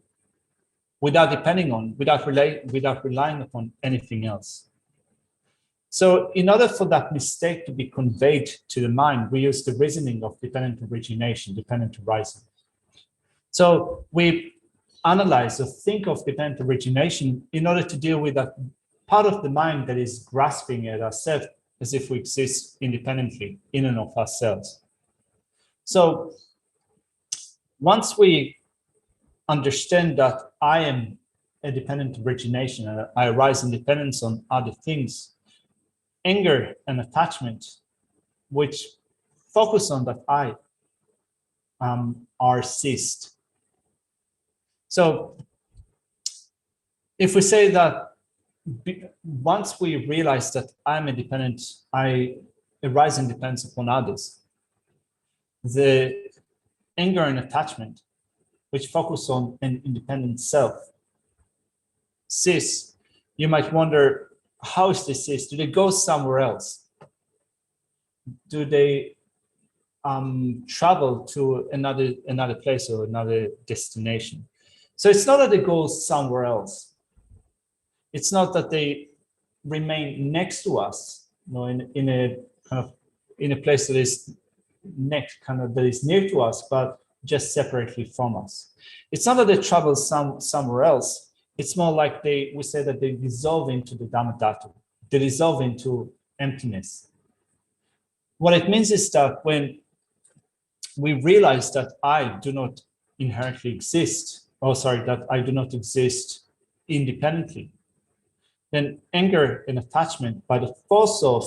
without relying upon anything else. So in order for that mistake to be conveyed to the mind, we use the reasoning of dependent origination, dependent arising. So we analyze or think of dependent origination in order to deal with that part of the mind that is grasping at ourselves as if we exist independently in and of ourselves. So once we understand that I am a dependent origination, I arise in dependence on other things. Anger and attachment, which focus on that I, are ceased. So if we say that once we realize that I'm independent, I arise in dependence upon others, the anger and attachment, which focus on an independent self, cease. You might wonder, how is this cease? Do they go somewhere else? Do they travel to another place or another destination? So it's not that they go somewhere else. It's not that they remain next to us, in a kind of in a place that is that is near to us, but just separately from us. It's not that they travel somewhere else. It's more like we say that they dissolve into the Dhamma Dhatu. They dissolve into emptiness. What it means is that when we realize that I do not inherently exist, that I do not exist independently, then anger and attachment, by the force of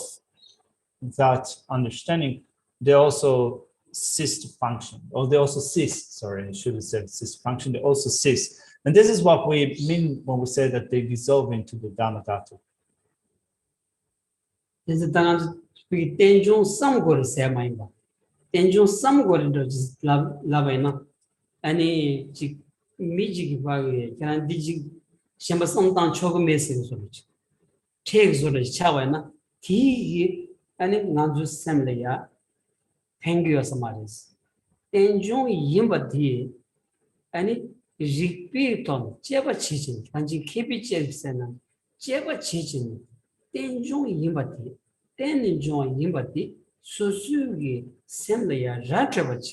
that understanding, they also cease to function, or they also cease, I should have said cease to function, they also cease. And this is what we mean when we say that they dissolve into the Dhamma Dhatu. This is the tension some good say my ba. Tension some good does love any magic value can digi shamba sometimes choke messing so much. Takes on the chawana, tea and it not just assembly ya. Penguin samaris. Tension yimbati and it repeat on Java chichen, and you keep it Jefferson, Java chichen, tension yimbati, then enjoy yimbati, so sugi, semlaya, ratravach.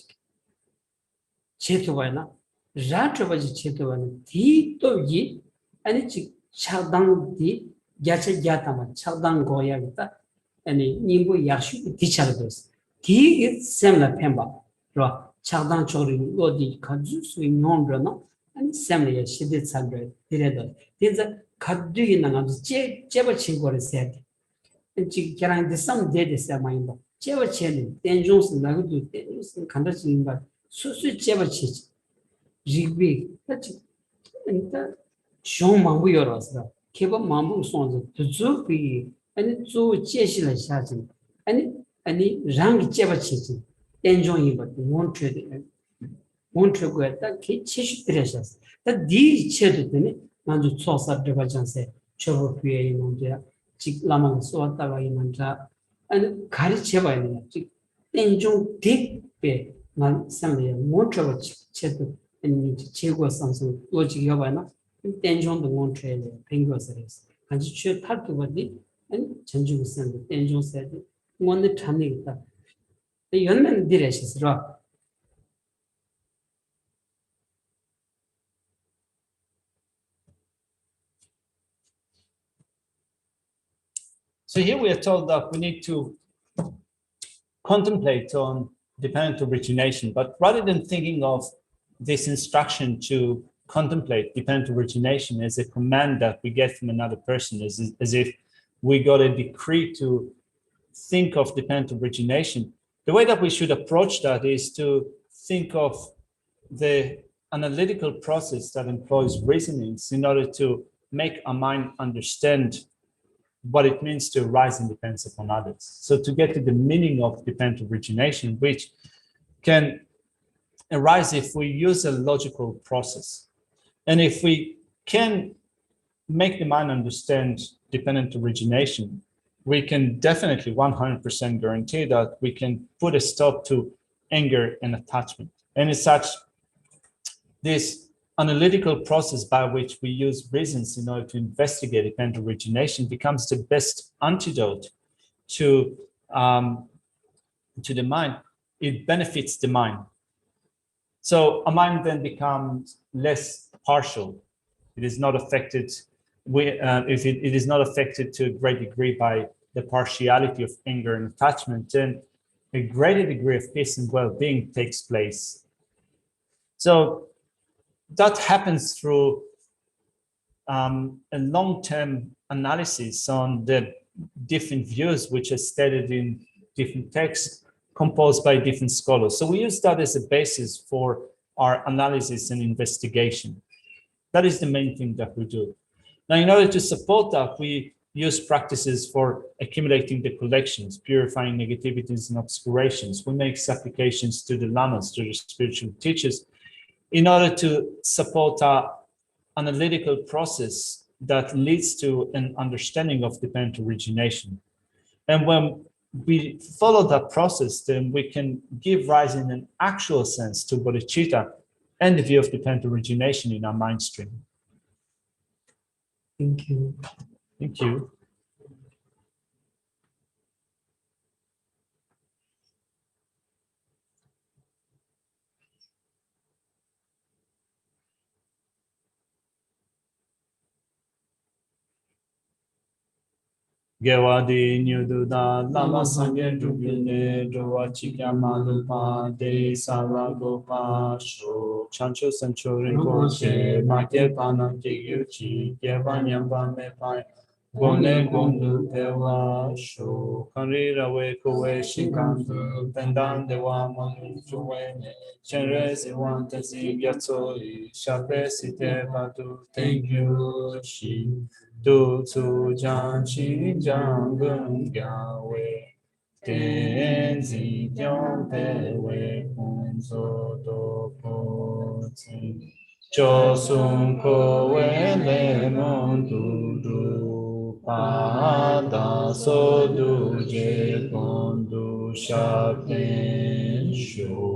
Chetovana, ratravach chetovana, tea to ye, and it's chaldang di, Gacha Gatama, chaldang goyagata, and a nimbo yashu teachers. Tea is semla pemba, chaldang chori, lodi, kazu, swing non and semla, she did celebrate. There's a kadu in another jeva chingor said. And she can the some dead is a mind. Jeva chen, then Johnson, Lagu, then conducting, but so jeva chich. Jigby, that show mambu yours, Keba mambu songs to Zupi, and Zu Jeshila Shatin, and rang jeva chichi, enjoying but won't trade. Won't regret that Kish treasures. That these children, Nandu Sosa Devajan said, Chovo Pia in India, Chik Laman Suatava in Manta, and Karicheva in Chik. Enjoy deep pay, not Samuel, Montreva Chetu, and Chigo something, Logic Yavana, and Tenjon the Montrell, Penguins, and she should have to body, and Chanju sent the Tenjon said, one the turning that the young man did as rock. So here we are told that we need to contemplate on dependent origination, but rather than thinking of this instruction to contemplate dependent origination as a command that we get from another person, as if we got a decree to think of dependent origination, the way that we should approach that is to think of the analytical process that employs reasonings in order to make our mind understand what it means to arise in dependence upon others. So to get to the meaning of dependent origination, which can arise if we use a logical process. And if we can make the mind understand dependent origination, we can definitely 100% guarantee that we can put a stop to anger and attachment. And as such, this analytical process by which we use reasons in order to investigate dependent origination becomes the best antidote to the mind. It benefits the mind. So a mind then becomes less partial. It is not affected. If it is not affected to a great degree by the partiality of anger and attachment, then a greater degree of peace and well-being takes place. So that happens through a long-term analysis on the different views which are stated in different texts composed by different scholars. So we use that as a basis for our analysis and investigation. That is the main thing that we do. Now, in order to support that, we use practices for accumulating the collections, purifying negativities and obscurations. We make supplications to the lamas, to the spiritual teachers, in order to support our analytical process that leads to an understanding of dependent origination. And when we follow that process, then we can give rise in an actual sense to bodhicitta and the view of dependent origination in our mind stream. Thank you. Thank you. Gewadi Nyududa Lama Sangye Rubine Dua Chikama Lupa De Sala Gopa Sho Chancho Sancho Rinpoche Make Panam Kiyuchi Gewanyamba Mepai Gone Gondu Pewa Sho Kanrira We Kowe Shinkandu Pendan Dewa Manu Chuwe Chenre Ziwan Tezi Yatsoi Shape Site Batu Thank you Shi Du Tzu Jan Chi Jang Gung Gya We Ten Zi Jiang Pe We Kun So Do Po Tsin Cho Sun Ko We Le Mon Du Du Pa Da So Du Je Gon Du Sha Pen Shu